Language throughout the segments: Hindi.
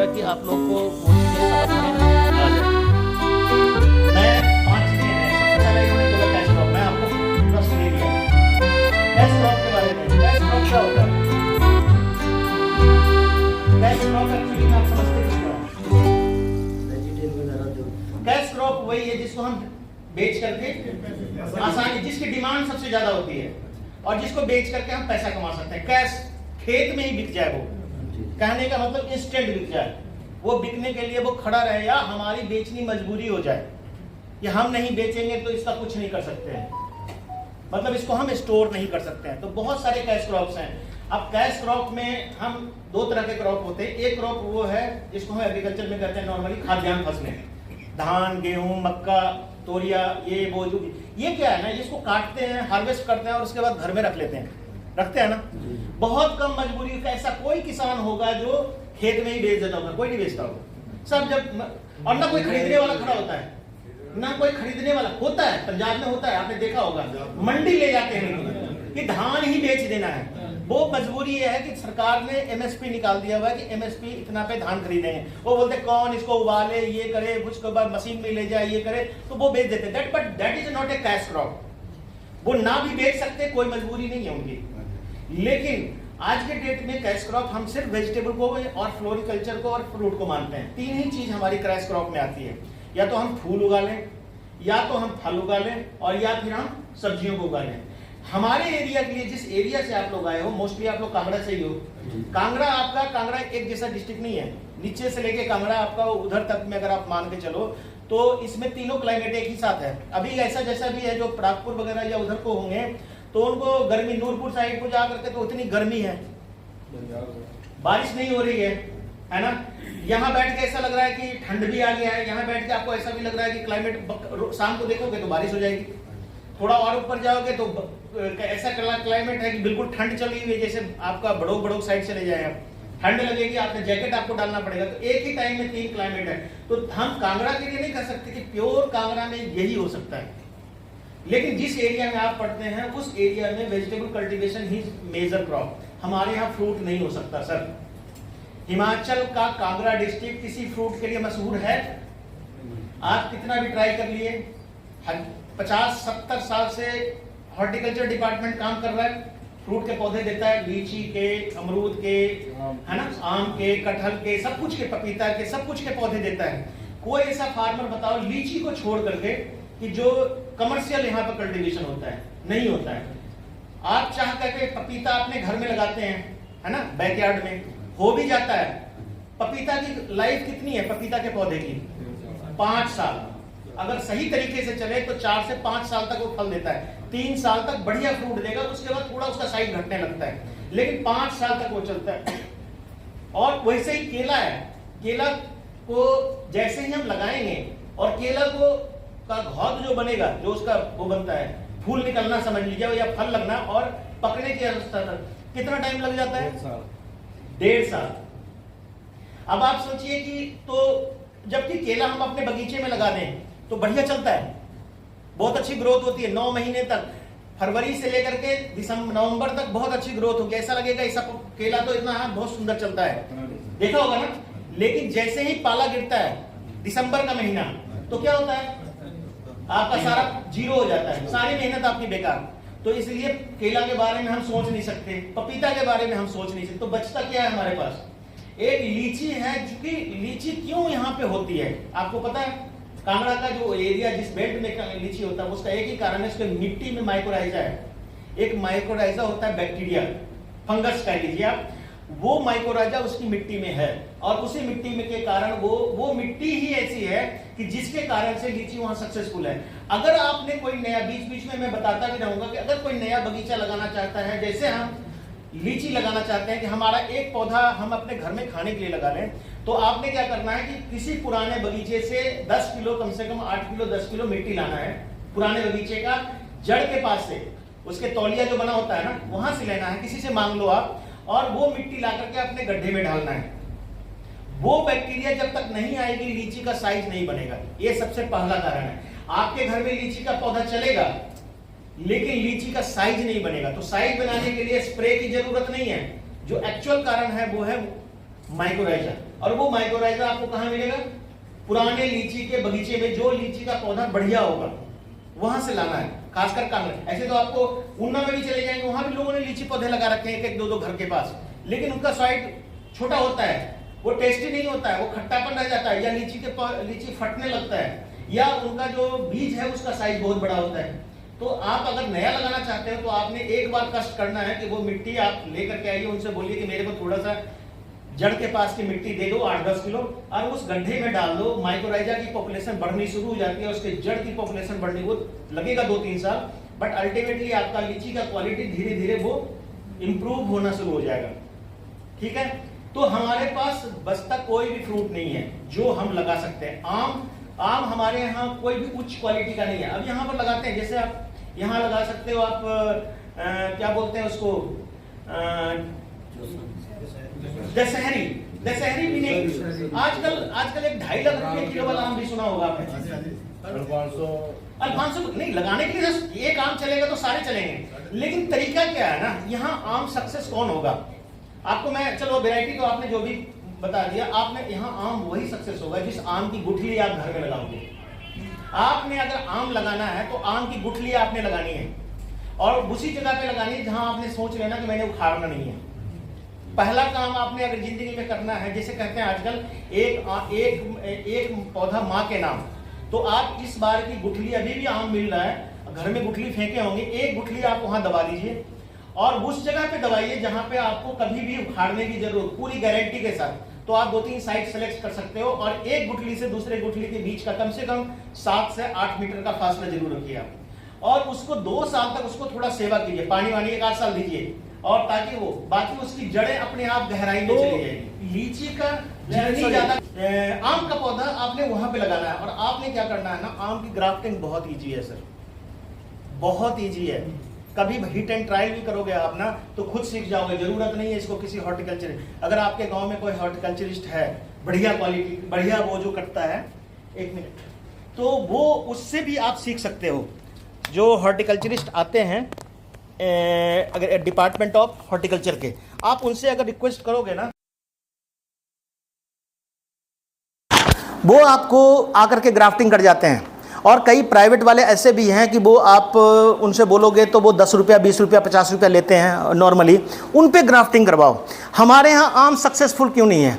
कि आप लोग को वो चीज़ें समझ में आ जाए। मैं 5 चीज़ें हैं। सबसे पहले इन्होंने बोला कैश क्रॉप, मैं आपको प्रश्न दे दिया कैश क्रॉप के बारे में। कैश क्रॉप क्या होता है? कैश क्रॉप एक्चुअली में आप समझते किसको? कैश क्रॉप वही है जिसको हम बेच करके आसानी, जिसकी डिमांड सबसे ज्यादा होती है और जिसको बेच करके हम पैसा कमा सकते हैं। कैश खेत में ही बिक जाए, वो कहने का मतलब इंस्टेंट बिक जाए, वो बिकने के लिए वो खड़ा रहे या हमारी बेचनी मजबूरी हो जाए, या हम नहीं बेचेंगे तो इसका कुछ नहीं कर सकते हैं, मतलब इसको हम स्टोर नहीं कर सकते हैं। तो बहुत सारे कैश क्रॉप्स हैं। अब कैश क्रॉप में हम 2 तरह के क्रॉप होते हैं। एक क्रॉप वो है जिसको हम एग्रीकल्चर में कहते हैं नॉर्मली खाद्यान्न फसलें, धान, गेहूं, मक्का, तोरिया, ये वो जो ये क्या है ना, इसको काटते हैं, हार्वेस्ट करते हैं और उसके बाद घर में रख लेते हैं, रखते हैं ना। बहुत कम मजबूरी का ऐसा कोई किसान होगा जो खेत में ही बेच देता होगा, कोई नहीं बेचता होगा सब। जब और ना कोई खरीदने वाला खड़ा होता है, ना कोई खरीदने वाला होता है। पंजाब में होता है, आपने देखा होगा, मंडी ले जाते हैं कि धान ही बेच देना है। वो मजबूरी ये है कि सरकार ने एमएसपी निकाल दिया हुआ है कि एमएसपी इतना पे धान खरीदेंगे। वो बोलते कौन इसको उबाले, ये करे, उसके बाद मशीन में ले जाए, ये करे, तो वो बेच देते हैं। But that is not a cash crop. वो ना भी बेच सकते, कोई मजबूरी नहीं है उनकी। लेकिन आज के डेट में कैश क्रॉप हम सिर्फ वेजिटेबल को और फ्लोरिकल्चर को और फ्रूट को मानते हैं। 3 ही चीज हमारी कैश क्रॉप में आती है, या तो हम फूल उगा लें, या तो हम फल उगा लें, और या फिर हम सब्जियों को उगा लें। हमारे एरिया के लिए, जिस एरिया से आप लोग आए हो, मोस्टली आप लोग कांगड़ा से ही हो। कांगड़ा एक जैसा डिस्ट्रिक्ट नहीं है, नीचे से लेके कांगड़ा आपका उधर तक में अगर आप मान के चलो तो इसमें तीनों क्लाइमेट एक ही साथ है। अभी ऐसा जैसा भी है जो प्रागपुर वगैरह या उधर को होंगे तो उनको गर्मी, नूरपुर साइड को जा करके तो इतनी गर्मी है, बारिश नहीं हो रही है ना। यहाँ बैठ के ऐसा लग रहा है कि ठंड भी आ गया है, यहाँ बैठ के आपको ऐसा भी लग रहा है कि क्लाइमेट, शाम को देखोगे तो बारिश हो जाएगी, थोड़ा और ऊपर जाओगे तो ऐसा क्लाइमेट है कि बिल्कुल ठंड चली हुई है, जैसे आपका बड़ोग साइड चले जाए आप, ठंड लगेगी, आपने जैकेट आपको डालना पड़ेगा। तो एक ही टाइम में 3 क्लाइमेट है। तो हम कांगड़ा के लिए नहीं कर सकते कि प्योर कांगड़ा में यही हो सकता है। लेकिन जिस एरिया में आप पढ़ते हैं उस एरिया में वेजिटेबल कल्टीवेशन ही मेजर क्रॉप। हमारे यहाँ फ्रूट नहीं हो सकता सर। हिमाचल का कांगड़ा डिस्ट्रिक्ट किसी फ्रूट के लिए मशहूर है? आप कितना भी ट्राई कर लिए, 50-70 साल से हॉर्टिकल्चर डिपार्टमेंट काम कर रहा है, फ्रूट के पौधे देता है, लीची के, अमरूद के, है ना, आम के, कटहल के, सब कुछ के, पपीता के, सब कुछ के पौधे देता है। कोई ऐसा फार्मर बताओ लीची को छोड़ करके कि जो कमर्शियल यहाँ पर कल्टीवेशन होता है? नहीं होता है। आप चाह करके पपीता अपने घर में लगाते हैं, है ना, बैकयार्ड में हो भी जाता है। पपीता की लाइफ कितनी है पपीता के पौधे की? 5 साल। अगर सही तरीके से चले तो 4 से 5 साल तक वो फल देता है। 3 साल तक बढ़िया फ्रूट देगा, उसके बाद थोड़ा उसका साइज घटने लगता है, लेकिन 5 साल तक वो चलता है। और वैसे ही केला है, केला को जैसे ही हम लगाएंगे और केला को का घौद जो बनेगा, जो उसका वो बनता है, फूल निकलना समझ लीजिए या फल लगना और पकने की अवस्था तक कितना टाइम लग जाता है? 1.5 साल। अब आप सोचिए कि तो जबकि केला हम अपने बगीचे में लगा दें तो बढ़िया चलता है, बहुत अच्छी ग्रोथ होती है 9 महीने तक, फरवरी से लेकर के नवंबर तक बहुत अच्छी ग्रोथ होगी, ऐसा लगेगा ऐसा केला तो इतना बहुत सुंदर चलता है, देखा होगा ना। लेकिन जैसे ही पाला गिरता है दिसंबर का महीना, तो क्या होता है? आपका सारा जीरो हो जाता है, सारी मेहनत आपकी बेकार। तो इसलिए केला के बारे में हम सोच नहीं सकते, पपीता के बारे में हम सोच नहीं सकते। तो बचता क्या है हमारे पास? एक लीची है, क्योंकि लीची क्यों यहाँ पे होती है आपको पता है? कांगड़ा का जो एरिया, जिस बेल्ट में लीची होता है, उसका एक ही कारण है, उसके मिट्टी में माइक्रोराइजा है। एक माइक्रोराइजा होता है बैक्टीरिया, फंगस कह लीजिए आप, वो माइक्रोराइजा उसकी मिट्टी में है, और उसी मिट्टी में के कारण वो मिट्टी ही ऐसी है कि जिसके कारण से लीची वहां सक्सेसफुल है। अगर आपने कोई नया, बीच बीच में मैं बताता भी रहूंगा कि अगर कोई नया बगीचा लगाना चाहता है, जैसे हम लीची लगाना चाहते हैं कि हमारा एक पौधा हम अपने घर में खाने के लिए लगा लें, तो आपने क्या करना है कि किसी पुराने बगीचे से 10 किलो, कम से कम 8 किलो 10 किलो मिट्टी लाना है, पुराने बगीचे का जड़ के पास से, उसके तौलिया जो बना होता है ना, वहां से लेना है, किसी से मांग लो आप, और वो मिट्टी ला करके अपने गड्ढे में डालना है। वो बैक्टीरिया जब तक नहीं आएगी लीची का साइज नहीं बनेगा, ये सबसे पहला कारण है। आपके घर में लीची का पौधा चलेगा लेकिन लीची का साइज नहीं बनेगा। तो साइज बनाने के लिए स्प्रे की जरूरत नहीं है, जो एक्चुअल कारण है वो है माइक्रोराइजा। और वो माइक्रोराइजा आपको कहां मिलेगा? पुराने लीची के बगीचे में, जो लीची का पौधा बढ़िया होगा वहां से लाना है, खासकर कांगड़ा। ऐसे तो आपको ऊना में भी चले जाएंगे, वहां भी लोगों ने लीची पौधे लगा रखे हैं, 1-2 घर के पास, लेकिन उनका साइज छोटा होता है, वो टेस्टी नहीं होता है, वो खट्टापन रह जाता है, या लीची फटने लगता है, या उनका जो बीज है उसका साइज बहुत बड़ा होता है। तो आप अगर नया लगाना चाहते हो तो आपने एक बार कष्ट करना है कि वो मिट्टी आप लेकर के आइए, उनसे बोलिए कि मेरे को थोड़ा सा जड़ के पास की मिट्टी दे दो 8-10 किलो, और उस गड्ढे में डाल दो। माइक्रोराइजा की पॉपुलेशन बढ़नी शुरू हो जाती है, उसके जड़ की पॉपुलेशन बढ़नी, वो लगेगा 2-3 साल, बट अल्टीमेटली आपका लीची का क्वालिटी धीरे धीरे वो इंप्रूव होना शुरू हो जाएगा। ठीक है, तो हमारे पास बचता कोई भी फ्रूट नहीं है जो हम लगा सकते हैं। आम हमारे यहाँ कोई भी उच्च क्वालिटी का नहीं है। अब यहाँ पर लगाते हैं, जैसे आप यहाँ लगा सकते हो, आप क्या बोलते हैं उसको, दशहरी भी नहीं, आजकल एक 2.5 लाख रुपए किलो वाला आम भी सुना होगा आपने। अल्फांसो नहीं, लगाने के लिए एक आम चलेगा तो सारे चलेंगे, लेकिन तरीका क्या है ना, यहाँ आम सक्सेस कौन होगा आपको मैं, चलो वैरायटी तो आपने जो भी बता दिया, आपने यहाँ आम वही सक्सेस होगा जिस आम की गुठली आप घर में लगाओगे। आपने अगर आम लगाना है तो आम की गुठली आपने लगानी है, और उसी जगह पे लगानी है जहां आपने सोच लेना कि मैंने उखाड़ना नहीं है। पहला काम आपने अगर जिंदगी में करना है, जैसे कहते हैं आजकल एक पौधा माँ के नाम, तो आप इस बार की गुठली, अभी भी आम मिल रहा है, घर में गुठली फेंके होंगे, एक गुठली आप वहां दबा दीजिए, और उस जगह पे दबाइए जहां पे आपको कभी भी उखाड़ने की जरूरत, पूरी गारंटी के साथ। तो आप 2-3 साइड सेलेक्ट कर सकते हो, और एक गुठली से दूसरे गुठली के बीच का कम से कम 7 से 8 मीटर का फासला जरूर रखिए आप, और उसको 2 साल तक उसको थोड़ा सेवा कीजिए, पानी 1 साल दीजिए, और ताकि वो बाकी उसकी जड़ें अपने आप गहराई में चली जाएगी। लीची का जर्नी ज्यादा, आम का पौधा आपने वहां पे लगाना है, और आपने क्या करना है ना, आम की ग्राफ्टिंग बहुत ईजी है सर, बहुत ईजी है। कभी हिट एंड ट्रायल भी करोगे आप ना तो खुद सीख जाओगे, जरूरत नहीं है इसको किसी हॉर्टिकल्चर, अगर आपके गांव में कोई हॉर्टिकल्चरिस्ट है बढ़िया क्वालिटी, बढ़िया वो जो करता है, 1 मिनट, तो वो उससे भी आप सीख सकते हो। जो हॉर्टिकल्चरिस्ट आते हैं अगर डिपार्टमेंट ऑफ हॉर्टिकल्चर के, आप उनसे अगर रिक्वेस्ट करोगे ना, वो आपको आकर के ग्राफ्टिंग कर जाते हैं। और कई प्राइवेट वाले ऐसे भी हैं कि वो आप उनसे बोलोगे तो वो 10 रुपया, 20 रुपया, 50 रुपया लेते हैं नॉर्मली, उन पे ग्राफ्टिंग करवाओ। हमारे यहाँ आम सक्सेसफुल क्यों नहीं है?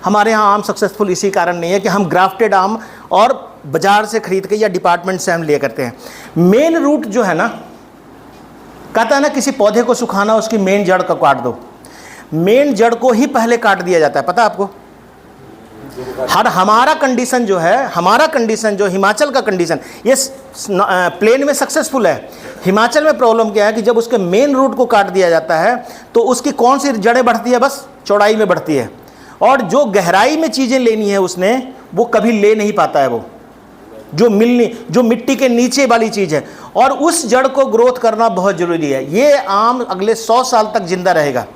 हमारे यहाँ आम सक्सेसफुल इसी कारण नहीं है कि हम ग्राफ्टेड आम और बाजार से खरीद के या डिपार्टमेंट से हम लिए करते हैं। मेन रूट जो है ना, कहता है ना किसी पौधे को सुखाना, उसकी मेन जड़ को काट दो। मेन जड़ को ही पहले काट दिया जाता है, पता आपको। हमारा कंडीशन जो है, हमारा कंडीशन जो हिमाचल का कंडीशन, ये प्लेन में सक्सेसफुल है। हिमाचल में प्रॉब्लम क्या है कि जब उसके मेन रूट को काट दिया जाता है तो उसकी कौन सी जड़ें बढ़ती है, बस चौड़ाई में बढ़ती है, और जो गहराई में चीज़ें लेनी है उसने, वो कभी ले नहीं पाता है। वो जो मिट्टी के नीचे वाली चीज़ है, और उस जड़ को ग्रोथ करना बहुत ज़रूरी है। ये आम अगले 100 साल तक जिंदा रहेगा,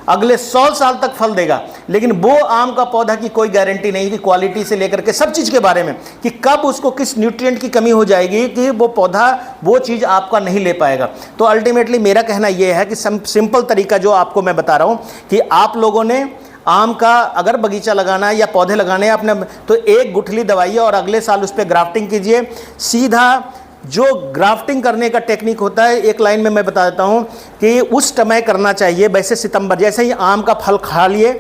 अगले 100 साल तक फल देगा, लेकिन वो आम का पौधा की कोई गारंटी नहीं कि क्वालिटी से लेकर के सब चीज़ के बारे में, कि कब उसको किस न्यूट्रिएंट की कमी हो जाएगी कि वो पौधा वो चीज़ आपका नहीं ले पाएगा। तो अल्टीमेटली मेरा कहना ये है कि सिंपल तरीका जो आपको मैं बता रहा हूँ कि आप लोगों ने आम का अगर बगीचा लगाना है या पौधे लगाने हैं अपने, तो एक गुठली दबाइए और अगले साल उस पर ग्राफ्टिंग कीजिए। सीधा जो ग्राफ्टिंग करने का टेक्निक होता है, एक लाइन में मैं बता देता हूँ कि उस समय करना चाहिए। वैसे सितंबर, जैसे ही आम का फल खा लिए,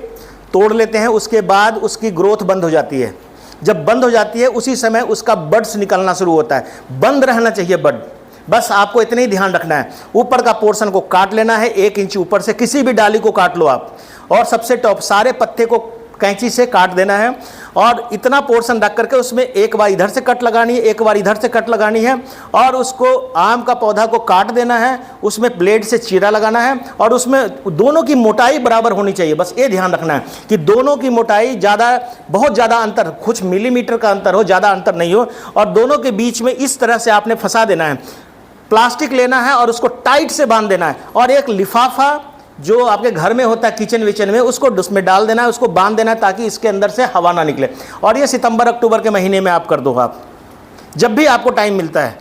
तोड़ लेते हैं, उसके बाद उसकी ग्रोथ बंद हो जाती है। जब बंद हो जाती है उसी समय उसका बड्स निकलना शुरू होता है। बंद रहना चाहिए बड, बस आपको इतना ही ध्यान रखना है। ऊपर का पोर्शन को काट लेना है, 1 इंच ऊपर से किसी भी डाली को काट लो आप, और सबसे टॉप सारे पत्ते को कैंची से काट देना है, और इतना पोर्शन रख करके उसमें एक बार इधर से कट लगानी है, एक बार इधर से कट लगानी है, और उसको आम का पौधा को काट देना है, उसमें ब्लेड से चीरा लगाना है, और उसमें दोनों की मोटाई बराबर होनी चाहिए। बस ये ध्यान रखना है कि दोनों की मोटाई बहुत ज़्यादा अंतर, कुछ मिलीमीटर का अंतर हो, ज़्यादा अंतर नहीं हो, और दोनों के बीच में इस तरह से आपने फंसा देना है। प्लास्टिक लेना है और उसको टाइट से बांध देना है, और एक लिफाफा जो आपके घर में होता है किचन विचन में, उसको उसमें डाल देना है, उसको बांध देना है ताकि इसके अंदर से हवा ना निकले। और ये सितंबर अक्टूबर के महीने में आप कर दो। आप जब भी आपको टाइम मिलता है,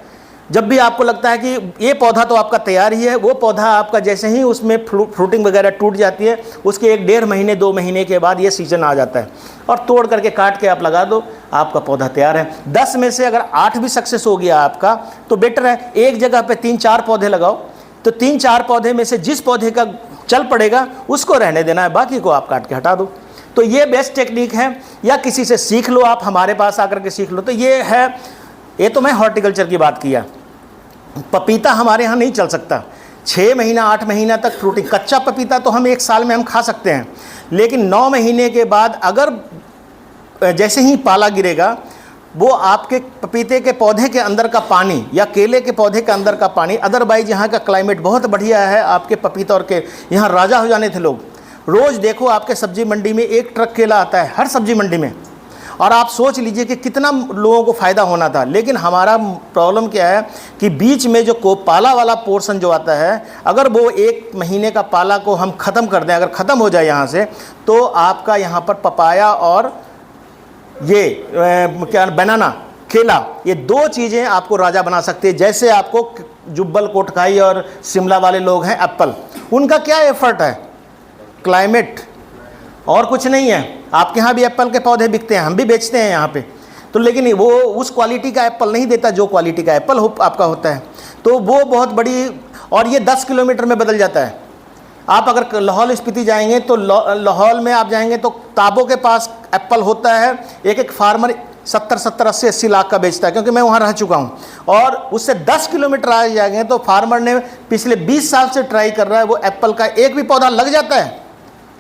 जब भी आपको लगता है कि ये पौधा तो आपका तैयार ही है, वो पौधा आपका जैसे ही उसमें फ्रूटिंग वगैरह टूट जाती है, उसके 1-1.5 महीने 2 महीने के बाद ये सीजन आ जाता है, और तोड़ करके काट के आप लगा दो, आपका पौधा तैयार है। 10 में से अगर 8 भी सक्सेस हो गया आपका तो बेटर है। एक जगह पे 3-4 पौधे लगाओ, तो 3-4 पौधे में से जिस पौधे का चल पड़ेगा उसको रहने देना है, बाकी को आप काट के हटा दो। तो ये बेस्ट टेक्निक है, या किसी से सीख लो, आप हमारे पास आकर के सीख लो। तो ये है, ये तो मैं हॉर्टिकल्चर की बात किया। पपीता हमारे यहाँ नहीं चल सकता, 6 महीना 8 महीना तक फ्रूटिंग। कच्चा पपीता तो हम 1 साल में हम खा सकते हैं, लेकिन 9 महीने के बाद अगर जैसे ही पाला गिरेगा, वो आपके पपीते के पौधे के अंदर का पानी या केले के पौधे के अंदर का पानी, अदरवाइज यहाँ का क्लाइमेट बहुत बढ़िया है आपके पपीता और के, यहाँ राजा हो जाने थे लोग। रोज़ देखो आपके सब्जी मंडी में 1 ट्रक केला आता है, हर सब्जी मंडी में, और आप सोच लीजिए कि कितना लोगों को फ़ायदा होना था। लेकिन हमारा प्रॉब्लम क्या है कि बीच में जो पाला वाला पोर्शन जो आता है, अगर वो 1 महीने का पाला को हम ख़त्म कर दें, अगर ख़त्म हो जाए यहाँ से, तो आपका यहाँ पर पपाया और ये क्या बनाना, केला, ये 2 चीज़ें आपको राजा बना सकती है। जैसे आपको जुब्बल, कोटखाई और शिमला वाले लोग हैं, एप्पल, उनका क्या एफर्ट है, क्लाइमेट, और कुछ नहीं है। आपके यहाँ भी एप्पल के पौधे बिकते हैं, हम भी बेचते हैं यहाँ पे, तो लेकिन वो उस क्वालिटी का एप्पल नहीं देता जो क्वालिटी का एप्पल आपका होता है। तो वो बहुत बड़ी, और ये 10 किलोमीटर में बदल जाता है। आप अगर लाहौल स्पीति जाएंगे तो लाहौल में आप जाएंगे तो ताबो के पास एप्पल होता है, एक फार्मर 70-70, 80-80 लाख का बेचता है, क्योंकि मैं वहाँ रह चुका हूँ। और उससे 10 किलोमीटर आ जाएंगे तो फार्मर ने पिछले 20 साल से ट्राई कर रहा है, वो एप्पल का एक भी पौधा लग जाता है,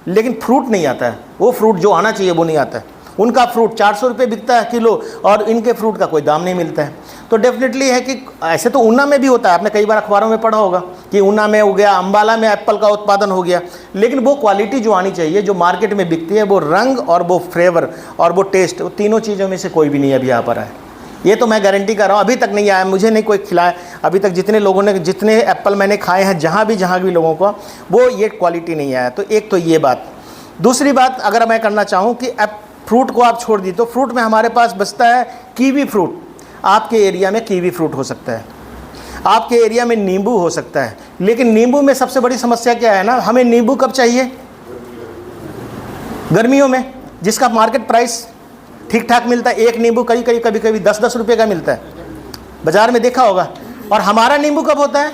लेकिन फ्रूट नहीं आता है। वो फ्रूट जो आना चाहिए वो नहीं आता है। उनका फ्रूट 400 रुपये बिकता है किलो, और इनके फ्रूट का कोई दाम नहीं मिलता है। तो डेफिनेटली है कि ऐसे तो ऊना में भी होता है, आपने कई बार अखबारों में पढ़ा होगा कि ऊना में हो गया, अम्बाला में एप्पल का उत्पादन हो गया, लेकिन वो क्वालिटी जो आनी चाहिए, जो मार्केट में बिकती है, वो रंग और वो फ्लेवर और वो टेस्ट, वो तीनों चीज़ों में से कोई भी नहीं अभी आ पा रहा है। ये तो मैं गारंटी कर रहा हूँ, अभी तक नहीं आया, मुझे नहीं कोई खिलाया अभी तक। जितने लोगों ने, जितने एप्पल मैंने खाए हैं जहाँ भी लोगों को, वो ये क्वालिटी नहीं आया। तो एक तो ये बात। दूसरी बात अगर मैं करना चाहूँ कि फ्रूट को आप छोड़ दी, तो फ्रूट में हमारे पास बचता है कीवी फ्रूट। आपके एरिया में कीवी फ्रूट हो सकता है, आपके एरिया में नींबू हो सकता है, लेकिन नींबू में सबसे बड़ी समस्या क्या है ना, हमें नींबू कब चाहिए, गर्मियों में, जिसका मार्केट प्राइस ठीक ठाक मिलता है। एक नींबू कभी 10-10 रुपये का मिलता है, बाजार में देखा होगा। और हमारा नींबू कब होता है,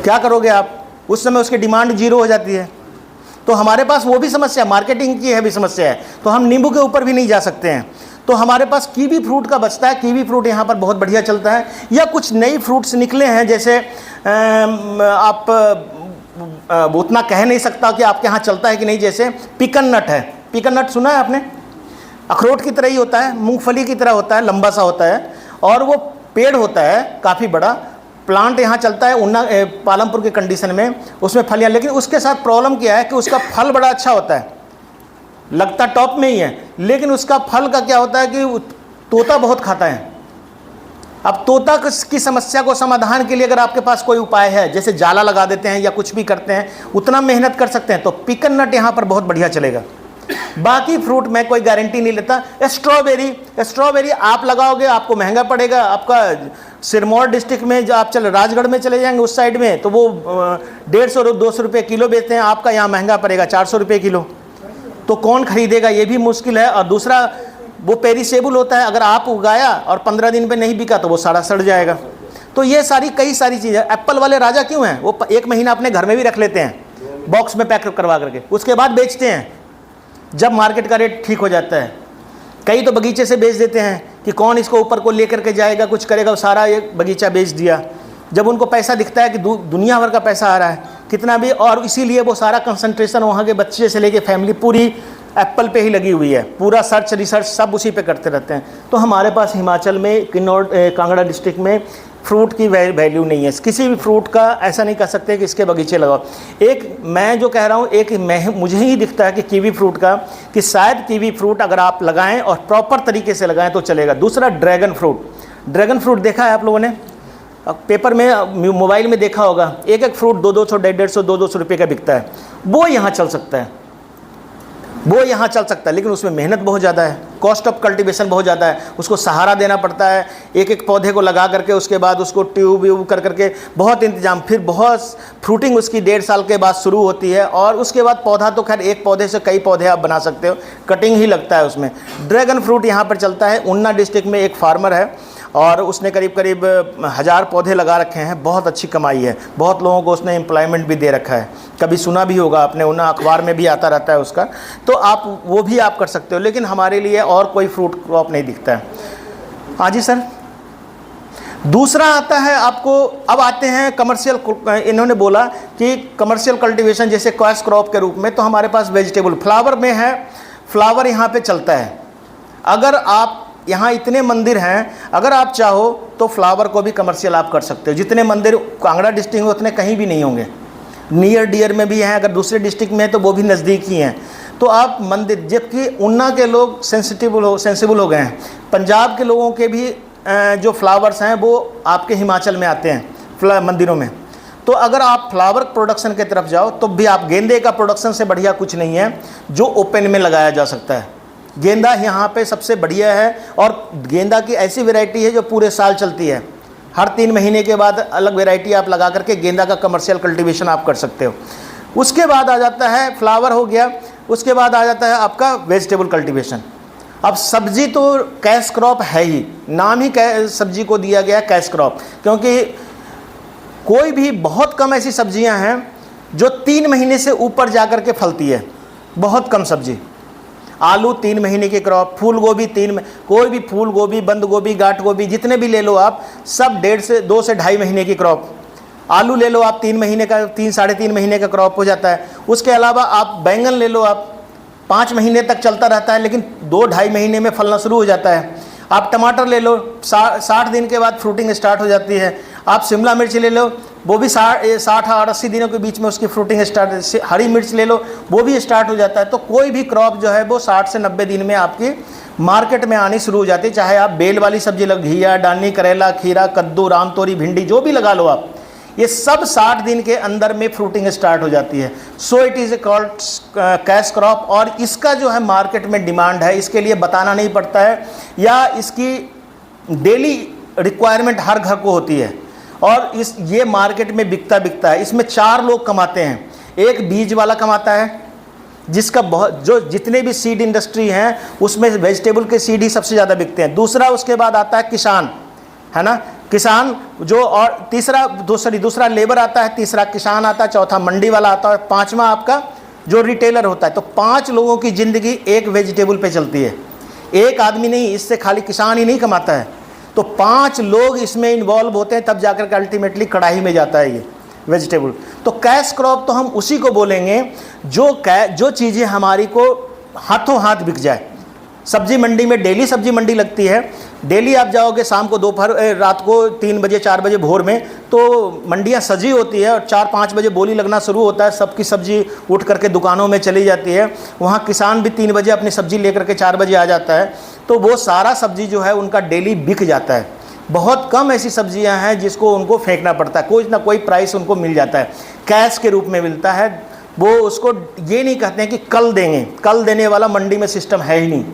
क्या करोगे आप, उस समय उसकी डिमांड 0 हो जाती है। तो हमारे पास वो भी समस्या, मार्केटिंग की है भी समस्या है, तो हम नींबू के ऊपर भी नहीं जा सकते हैं। तो हमारे पास कीवी फ्रूट का बचता है, कीवी फ्रूट यहाँ पर बहुत बढ़िया चलता है। या कुछ नई फ्रूट्स निकले हैं, जैसे आप वो उतना कह नहीं सकता कि आपके यहाँ चलता है कि नहीं। जैसे पिकन नट है, पिकन नट सुना है आपने? अखरोट की तरह ही होता है, मूंगफली की तरह होता है, लंबा सा होता है और वो पेड़ होता है काफ़ी बड़ा। प्लांट यहाँ चलता है उन्ना पालमपुर के कंडीशन में, उसमें फलियाँ, लेकिन उसके साथ प्रॉब्लम क्या है कि उसका फल बड़ा अच्छा होता है, लगता टॉप में ही है, लेकिन उसका फल का क्या होता है कि तोता बहुत खाता है। अब तोता की समस्या को समाधान के लिए अगर आपके पास कोई उपाय है, जैसे जाला लगा देते हैं या कुछ भी करते हैं, उतना मेहनत कर सकते हैं, तो पिकन नट यहाँ पर बहुत बढ़िया चलेगा। बाकी फ्रूट में कोई गारंटी नहीं लेता। स्ट्रॉबेरी आप लगाओगे आपको महंगा पड़ेगा। आपका सिरमौर डिस्ट्रिक्ट में जो आप राजगढ़ में चले जाएंगे उस साइड में, तो वो 150-200 रुपये किलो बेचते हैं, आपका यहाँ महंगा पड़ेगा 400 रुपये किलो। तो कौन खरीदेगा, ये भी मुश्किल है। और दूसरा वो पेरिसेबल होता है, अगर आप उगाया और 15 दिन पे नहीं बिका तो वो सारा सड़ जाएगा। तो ये कई सारी चीज़ें। एप्पल वाले राजा क्यों हैं? वो 1 महीना अपने घर में भी रख लेते हैं बॉक्स में पैक करवा करके, उसके बाद बेचते हैं जब मार्केट का रेट ठीक हो जाता है। कई तो बगीचे से बेच देते हैं कि कौन इसको ऊपर को लेकर के जाएगा, कुछ करेगा, सारा एक बगीचा बेच दिया। जब उनको पैसा दिखता है कि दुनिया भर का पैसा आ रहा है कितना भी, और इसीलिए वो सारा कंसंट्रेशन वहाँ के बच्चे से लेके फैमिली पूरी एप्पल पे ही लगी हुई है, पूरा सर्च रिसर्च सब उसी पे करते रहते हैं। तो हमारे पास हिमाचल में किन्नौर कांगड़ा डिस्ट्रिक्ट में फ्रूट की वैल्यू नहीं है। किसी भी फ्रूट का ऐसा नहीं कह सकते कि इसके बगीचे लगाओ। एक मैं जो कह रहा हूँ, एक मुझे ही दिखता है कि कीवी फ्रूट का, कि शायद कीवी फ्रूट अगर आप लगाएं और प्रॉपर तरीके से लगाएं तो चलेगा। दूसरा ड्रैगन फ्रूट देखा है आप लोगों ने? पेपर में, मोबाइल में देखा होगा, एक फ्रूट 200, 150, 200 रुपये का बिकता है। वो यहाँ चल सकता है, लेकिन उसमें मेहनत बहुत ज़्यादा है, कॉस्ट ऑफ कल्टीवेशन बहुत ज़्यादा है, उसको सहारा देना पड़ता है, एक पौधे को लगा करके उसके बाद उसको ट्यूब व्यूब कर करके बहुत इंतजाम, फिर बहुत फ्रूटिंग उसकी 1.5 साल के बाद शुरू होती है, और उसके बाद पौधा तो खैर एक पौधे से कई पौधे आप बना सकते हो, कटिंग ही लगता है उसमें। ड्रैगन फ्रूट यहाँ पर चलता है। ऊना डिस्ट्रिक्ट में एक फार्मर है और उसने करीब 1000 पौधे लगा रखे हैं, बहुत अच्छी कमाई है, बहुत लोगों को उसने एम्प्लॉयमेंट भी दे रखा है। कभी सुना भी होगा आपने, उन्हें अखबार में भी आता रहता है उसका, तो आप वो भी आप कर सकते हो। लेकिन हमारे लिए और कोई फ्रूट क्रॉप नहीं दिखता है। हाँ जी सर। दूसरा आता है आपको, अब आते हैं कमर्शियल। इन्होंने बोला कि कमर्शियल कल्टीवेशन जैसे कैश क्रॉप के रूप में, तो हमारे पास वेजिटेबल फ्लावर में है, फ्लावर यहाँ पे चलता है। अगर आप यहाँ इतने मंदिर हैं, अगर आप चाहो तो फ्लावर को भी कमर्शियल आप कर सकते हो। जितने मंदिर कांगड़ा डिस्ट्रिक्ट में उतने कहीं भी नहीं होंगे, नियर डियर में भी हैं, अगर दूसरे डिस्ट्रिक्ट में है तो वो भी नज़दीक ही हैं। तो आप मंदिर, जबकि ऊना के लोग सेंसिबल हो गए हैं, पंजाब के लोगों के भी जो फ्लावर्स हैं वो आपके हिमाचल में आते हैं मंदिरों में। तो अगर आप फ्लावर प्रोडक्शन की तरफ जाओ तो भी आप, गेंदे का प्रोडक्शन से बढ़िया कुछ नहीं है जो ओपन में लगाया जा सकता है। गेंदा यहाँ पे सबसे बढ़िया है, और गेंदा की ऐसी वैरायटी है जो पूरे साल चलती है। हर 3 महीने के बाद अलग वैरायटी आप लगा करके गेंदा का कमर्शियल कल्टीवेशन आप कर सकते हो। उसके बाद आ जाता है, फ्लावर हो गया, उसके बाद आ जाता है आपका वेजिटेबल कल्टीवेशन। अब सब्जी तो कैश क्रॉप है ही, नाम ही सब्जी को दिया गया कैश क्रॉप, क्योंकि कोई भी बहुत कम ऐसी सब्जियां हैं जो 3 महीने से ऊपर जा कर के फलती है, बहुत कम सब्जी। आलू 3 महीने की क्रॉप, फूल गोभी कोई भी फूल गोभी, बंद गोभी, गांठ गोभी, जितने भी ले लो आप, सब 2 से 2.5 महीने की क्रॉप। आलू ले लो आप 3 महीने का, 3-3.5 महीने का क्रॉप हो जाता है। उसके अलावा आप बैंगन ले लो, आप 5 महीने तक चलता रहता है, लेकिन 2-2.5 महीने में फलना शुरू हो जाता है। आप टमाटर ले लो, 60 दिन के बाद फ्रूटिंग स्टार्ट हो जाती है। आप शिमला मिर्च ले लो, वो भी 60 और 80 दिनों के बीच में उसकी फ्रूटिंग स्टार्ट। हरी मिर्च ले लो, वो भी स्टार्ट हो जाता है। तो कोई भी क्रॉप जो है वो 60 से 90 दिन में आपकी मार्केट में आनी शुरू हो जाती है। चाहे आप बेल वाली सब्जी घिया, डानी, करेला, खीरा, कद्दू, रामतोरी, भिंडी, जो भी लगा लो आप, ये सब 60 दिन के अंदर में फ्रूटिंग स्टार्ट हो जाती है। So it is a called cash crop, और इसका जो है मार्केट में डिमांड है, इसके लिए बताना नहीं पड़ता है, या इसकी डेली रिक्वायरमेंट हर घर को होती है, और ये मार्केट में बिकता है। इसमें 4 लोग कमाते हैं। एक बीज वाला कमाता है, जिसका जितने भी सीड इंडस्ट्री हैं उसमें वेजिटेबल के सीड ही सबसे ज़्यादा बिकते हैं। दूसरा, उसके बाद आता है किसान, है ना, किसान जो, और दूसरा लेबर आता है, तीसरा किसान आता है, चौथा मंडी वाला आता है, 5वां आपका जो रिटेलर होता है। तो 5 लोगों की ज़िंदगी एक वेजिटेबल पे चलती है। एक आदमी नहीं, इससे खाली किसान ही नहीं कमाता है, तो 5 लोग इसमें इन्वॉल्व होते हैं, तब जाकर के अल्टीमेटली कढ़ाई में जाता है ये वेजिटेबल। तो कैश क्रॉप तो हम उसी को बोलेंगे जो चीज़ें हमारी को हाथों हाथ बिक जाए। सब्जी मंडी में डेली सब्जी मंडी लगती है, डेली आप जाओगे शाम को दोपहर रात को 3 बजे 4 बजे भोर में, तो मंडियां सजी होती है और 4-5 बजे बोली लगना शुरू होता है, सबकी सब्जी उठ करके दुकानों में चली जाती है। वहाँ किसान भी 3 बजे अपनी सब्जी लेकर के 4 बजे आ जाता है, तो वो सारा सब्जी जो है उनका डेली बिक जाता है। बहुत कम ऐसी सब्जियां हैं जिसको उनको फेंकना पड़ता है, कोई ना कोई प्राइस उनको मिल जाता है, कैश के रूप में मिलता है। वो उसको ये नहीं कहते हैं कि कल देंगे, कल देने वाला मंडी में सिस्टम है ही नहीं,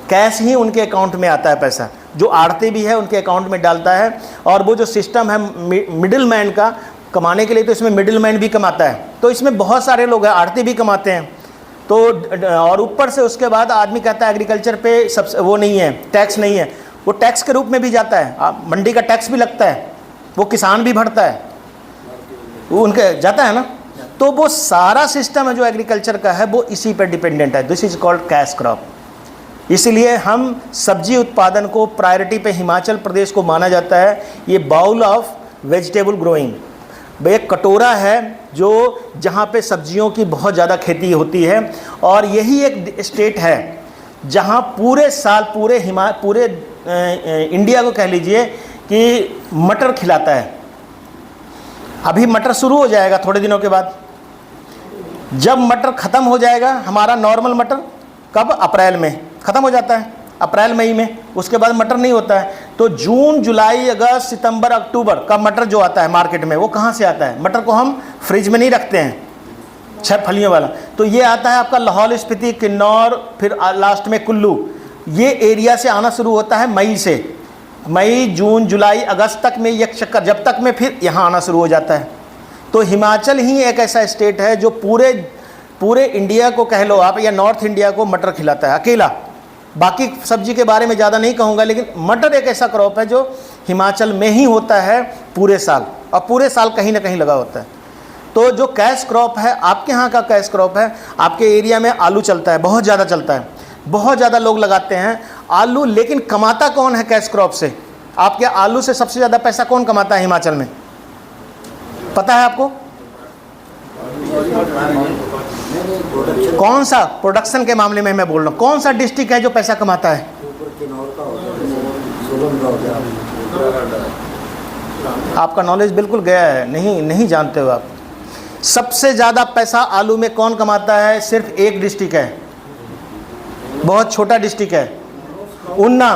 कैश ही उनके अकाउंट में आता है पैसा, जो आड़ती भी है उनके अकाउंट में डालता है। और वो जो सिस्टम है मिडिल मैन का कमाने के लिए, तो इसमें मिडिल मैन भी कमाता है, तो इसमें बहुत सारे लोग हैं, आड़ती भी कमाते हैं। तो और ऊपर से उसके बाद आदमी कहता है एग्रीकल्चर पे सब वो नहीं है, टैक्स नहीं है, वो टैक्स के रूप में भी जाता है, मंडी का टैक्स भी लगता है, वो किसान भी भरता है, वो उनके जाता है ना। तो वो सारा सिस्टम है जो एग्रीकल्चर का है वो इसी पर डिपेंडेंट है। This is called cash crop. इसलिए हम सब्जी उत्पादन को प्रायोरिटी पे हिमाचल प्रदेश को माना जाता है। ये बाउल ऑफ वेजिटेबल ग्रोइंग, एक कटोरा है जो जहाँ पे सब्जियों की बहुत ज़्यादा खेती होती है, और यही एक स्टेट है जहाँ पूरे साल पूरे इंडिया को कह लीजिए कि मटर खिलाता है। अभी मटर शुरू हो जाएगा थोड़े दिनों के बाद, जब मटर ख़त्म हो जाएगा हमारा नॉर्मल मटर, कब? अप्रैल में ख़त्म हो जाता है, अप्रैल मई में, उसके बाद मटर नहीं होता है। तो जून जुलाई अगस्त सितंबर अक्टूबर का मटर जो आता है मार्केट में, वो कहाँ से आता है? मटर को हम फ्रिज में नहीं रखते हैं, 6 फलियों वाला, तो ये आता है आपका लाहौल स्पीति, किन्नौर, फिर लास्ट में कुल्लू, ये एरिया से आना शुरू होता है मई से। मई जून जुलाई अगस्त तक में ये चक्कर, जब तक में फिर यहाँ आना शुरू हो जाता है। तो हिमाचल ही एक ऐसा स्टेट है जो पूरे इंडिया को कह लो आप, या नॉर्थ इंडिया को मटर खिलाता है अकेला। बाकी सब्जी के बारे में ज़्यादा नहीं कहूँगा, लेकिन मटर एक ऐसा क्रॉप है जो हिमाचल में ही होता है पूरे साल, और पूरे साल कहीं ना कहीं लगा होता है। तो जो कैश क्रॉप है, आपके यहाँ का कैश क्रॉप है, आपके एरिया में आलू चलता है, बहुत ज़्यादा चलता है, बहुत ज़्यादा लोग लगाते हैं आलू। लेकिन कमाता कौन है कैश क्रॉप से? आपके आलू से सबसे ज़्यादा पैसा कौन कमाता है हिमाचल में, पता है आपको? कौन सा? प्रोडक्शन के मामले में मैं बोल रहा हूँ, कौन सा डिस्ट्रिक्ट है जो पैसा कमाता है? आपका नॉलेज बिल्कुल गया है, नहीं जानते हो आप। सबसे ज़्यादा पैसा आलू में कौन कमाता है? सिर्फ एक डिस्ट्रिक्ट है, बहुत छोटा डिस्ट्रिक्ट है, ऊना।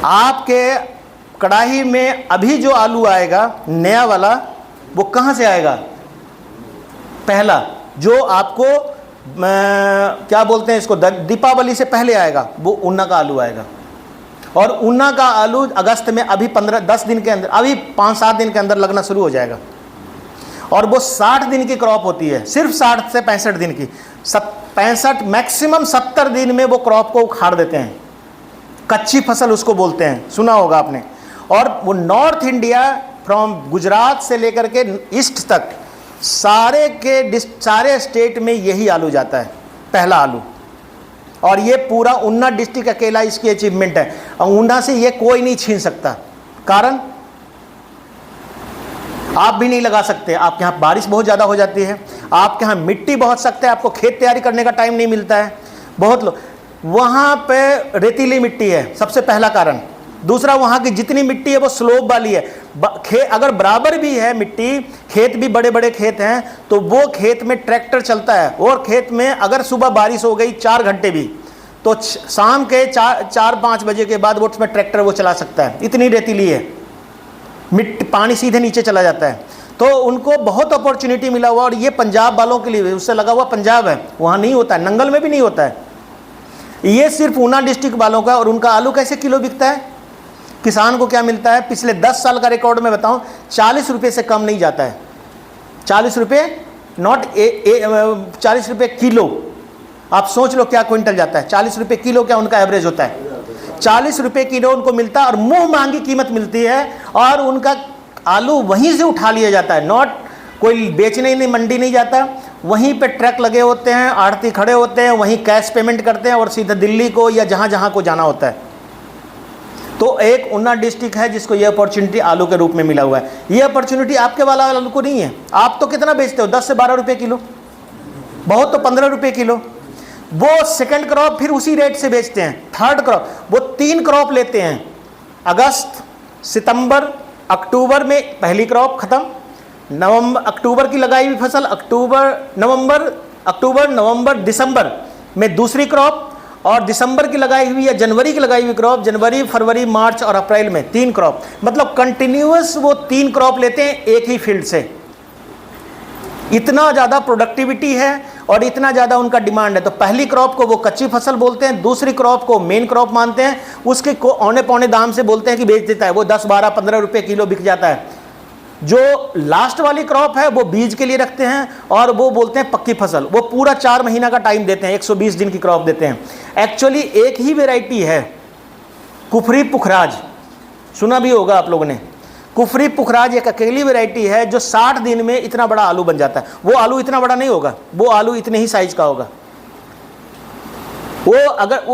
आपके कड़ाही में अभी जो आलू आएगा नया वाला, वो कहाँ से आएगा? पहला जो आपको क्या बोलते हैं इसको, दीपावली से पहले आएगा, वो ऊना का आलू आएगा। और ऊना का आलू अगस्त में अभी 15-10 दिन के अंदर, अभी 5-7 दिन के अंदर लगना शुरू हो जाएगा। और वो 60 दिन की क्रॉप होती है, सिर्फ 60 से 65 दिन की, 65 मैक्सिमम 70 दिन में वो क्रॉप को उखाड़ देते हैं। कच्ची फसल उसको बोलते हैं, सुना होगा आपने। और वो नॉर्थ इंडिया फ्रॉम गुजरात से लेकर के ईस्ट तक सारे स्टेट में यही आलू जाता है, पहला आलू। और ये पूरा ऊना डिस्ट्रिक्ट अकेला इसकी अचीवमेंट है, और ऊना से ये कोई नहीं छीन सकता। कारण आप भी नहीं लगा सकते, आपके यहाँ बारिश बहुत ज़्यादा हो जाती है, आपके यहाँ मिट्टी बहुत सख्त है, आपको खेत तैयारी करने का टाइम नहीं मिलता है। बहुत लोग वहाँ पे रेतीली मिट्टी है, सबसे पहला कारण। दूसरा, वहाँ की जितनी मिट्टी है वो स्लोप वाली है। अगर बराबर भी है मिट्टी, खेत भी बड़े बड़े खेत हैं, तो वो खेत में ट्रैक्टर चलता है। और खेत में अगर सुबह बारिश हो गई 4 घंटे भी, तो शाम के 4-5 बजे के बाद वो उसमें ट्रैक्टर वो चला सकता है, इतनी रेतीली है मिट्टी, पानी सीधे नीचे चला जाता है। तो उनको बहुत अपॉर्चुनिटी मिला हुआ। और ये पंजाब वालों के लिए, उससे लगा हुआ पंजाब है, वहाँ नहीं होता है, नंगल में भी नहीं होता है। ये सिर्फ ऊना डिस्ट्रिक्ट वालों का। और उनका आलू कैसे किलो बिकता है, किसान को क्या मिलता है? पिछले 10 साल का रिकॉर्ड में बताऊं, 40 रुपये से कम नहीं जाता है। 40 रुपये, नॉट 40 रुपये किलो। आप सोच लो क्या क्विंटल जाता है, 40 रुपये किलो क्या उनका एवरेज होता है? 40 रुपये किलो उनको मिलता है, और मुंह मांगी कीमत मिलती है। और उनका आलू वहीं से उठा लिया जाता है, नॉट कोई बेचने नहीं, मंडी नहीं जाता, वहीं पे ट्रक लगे होते हैं, आड़ती खड़े होते हैं, वहीं कैश पेमेंट करते हैं और सीधा दिल्ली को या जहाँ जहाँ को जाना होता है। तो एक उन्ना डिस्ट्रिक्ट है जिसको ये अपॉर्चुनिटी आलू के रूप में मिला हुआ है। ये अपॉर्चुनिटी आपके वाला आलू को नहीं है। आप तो कितना बेचते हो, 10 से 12 रुपये किलो, बहुत तो 15 रुपये किलो। वो सेकंड क्रॉप फिर उसी रेट से बेचते हैं। थर्ड क्रॉप वो 3 क्रॉप लेते हैं, अगस्त, सितंबर, अक्टूबर में पहली क्रॉप खत्म, नवंबर अक्टूबर की लगाई हुई फसल, अक्टूबर नवंबर दिसंबर में दूसरी क्रॉप, और दिसंबर की लगाई हुई या जनवरी की लगाई हुई क्रॉप, जनवरी, फरवरी, मार्च और अप्रैल में 3 क्रॉप। मतलब कंटिन्यूअस वो 3 क्रॉप लेते हैं एक ही फील्ड से। इतना ज़्यादा प्रोडक्टिविटी है और इतना ज़्यादा उनका डिमांड है। तो पहली क्रॉप को वो कच्ची फसल बोलते हैं, दूसरी क्रॉप को मेन क्रॉप मानते हैं, उसके को औने पौने दाम से बोलते हैं कि बेच देता है, वो 10, 12, 15 रुपये किलो बिक जाता है। जो लास्ट वाली क्रॉप है वो बीज के लिए रखते हैं और वो बोलते हैं पक्की फसल। वो पूरा 4 महीना का टाइम देते हैं, 120 दिन की क्रॉप देते हैं। एक्चुअली एक ही वेराइटी है, कुफरी पुखराज, सुना भी होगा आप लोगों ने। कुफरी पुखराज एक अकेली वेराइटी है जो 60 दिन में इतना बड़ा आलू बन जाता है। वो आलू इतना बड़ा नहीं होगा, वो आलू इतने ही साइज का होगा। वो अगर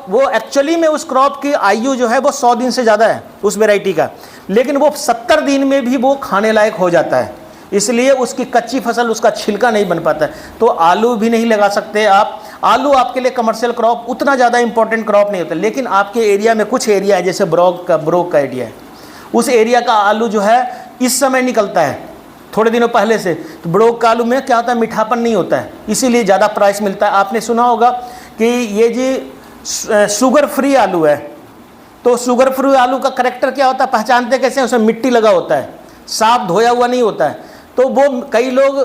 वो एक्चुअली में उस क्रॉप की आयु जो है वो 100 दिन से ज़्यादा है उस वेराइटी का, लेकिन वो 70 दिन में भी वो खाने लायक हो जाता है। इसलिए उसकी कच्ची फसल, उसका छिलका नहीं बन पाता है। तो आलू भी नहीं लगा सकते आप। आलू आपके लिए कमर्शियल क्रॉप उतना ज़्यादा इंपॉर्टेंट क्रॉप नहीं होता, लेकिन आपके एरिया में कुछ एरिया है जैसे ब्रोक का एरिया है, उस एरिया का आलू जो है इस समय निकलता है थोड़े दिनों पहले से। तो ब्रोक का आलू में क्या होता है, मीठापन नहीं होता है, इसीलिए ज़्यादा प्राइस मिलता है। आपने सुना होगा कि ये जी शुगर फ्री आलू है। तो शुगर फ्री आलू का करेक्टर क्या होता है, पहचानते कैसे हैं? उसमें मिट्टी लगा होता है, साफ धोया हुआ नहीं होता है। तो वो कई लोग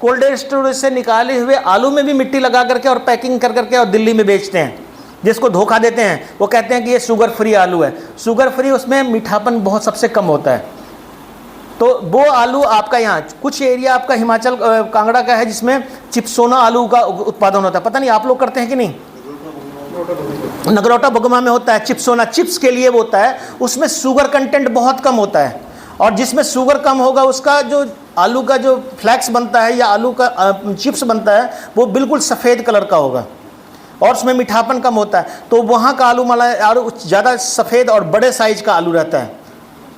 कोल्ड स्टोरेज से निकाले हुए आलू में भी मिट्टी लगा करके और पैकिंग कर करके और दिल्ली में बेचते हैं, जिसको धोखा देते हैं। वो कहते हैं कि ये शुगर फ्री आलू है। शुगर फ्री, उसमें मीठापन बहुत सबसे कम होता है। तो वो आलू आपका यहाँ कुछ एरिया आपका हिमाचल कांगड़ा का है जिसमें चिप्सोना आलू का उत्पादन होता है। पता नहीं आप लोग करते हैं कि नहीं? नगरोटा बगमा में होता है चिप्सोना, चिप्स के लिए वो होता है। उसमें शुगर कंटेंट बहुत कम होता है, और जिसमें शुगर कम होगा उसका जो आलू का जो फ्लैक्स बनता है या आलू का चिप्स बनता है वो बिल्कुल सफ़ेद कलर का होगा और उसमें मीठापन कम होता है। तो वहाँ का आलू मलाई और ज़्यादा सफ़ेद और बड़े साइज़ का आलू रहता है,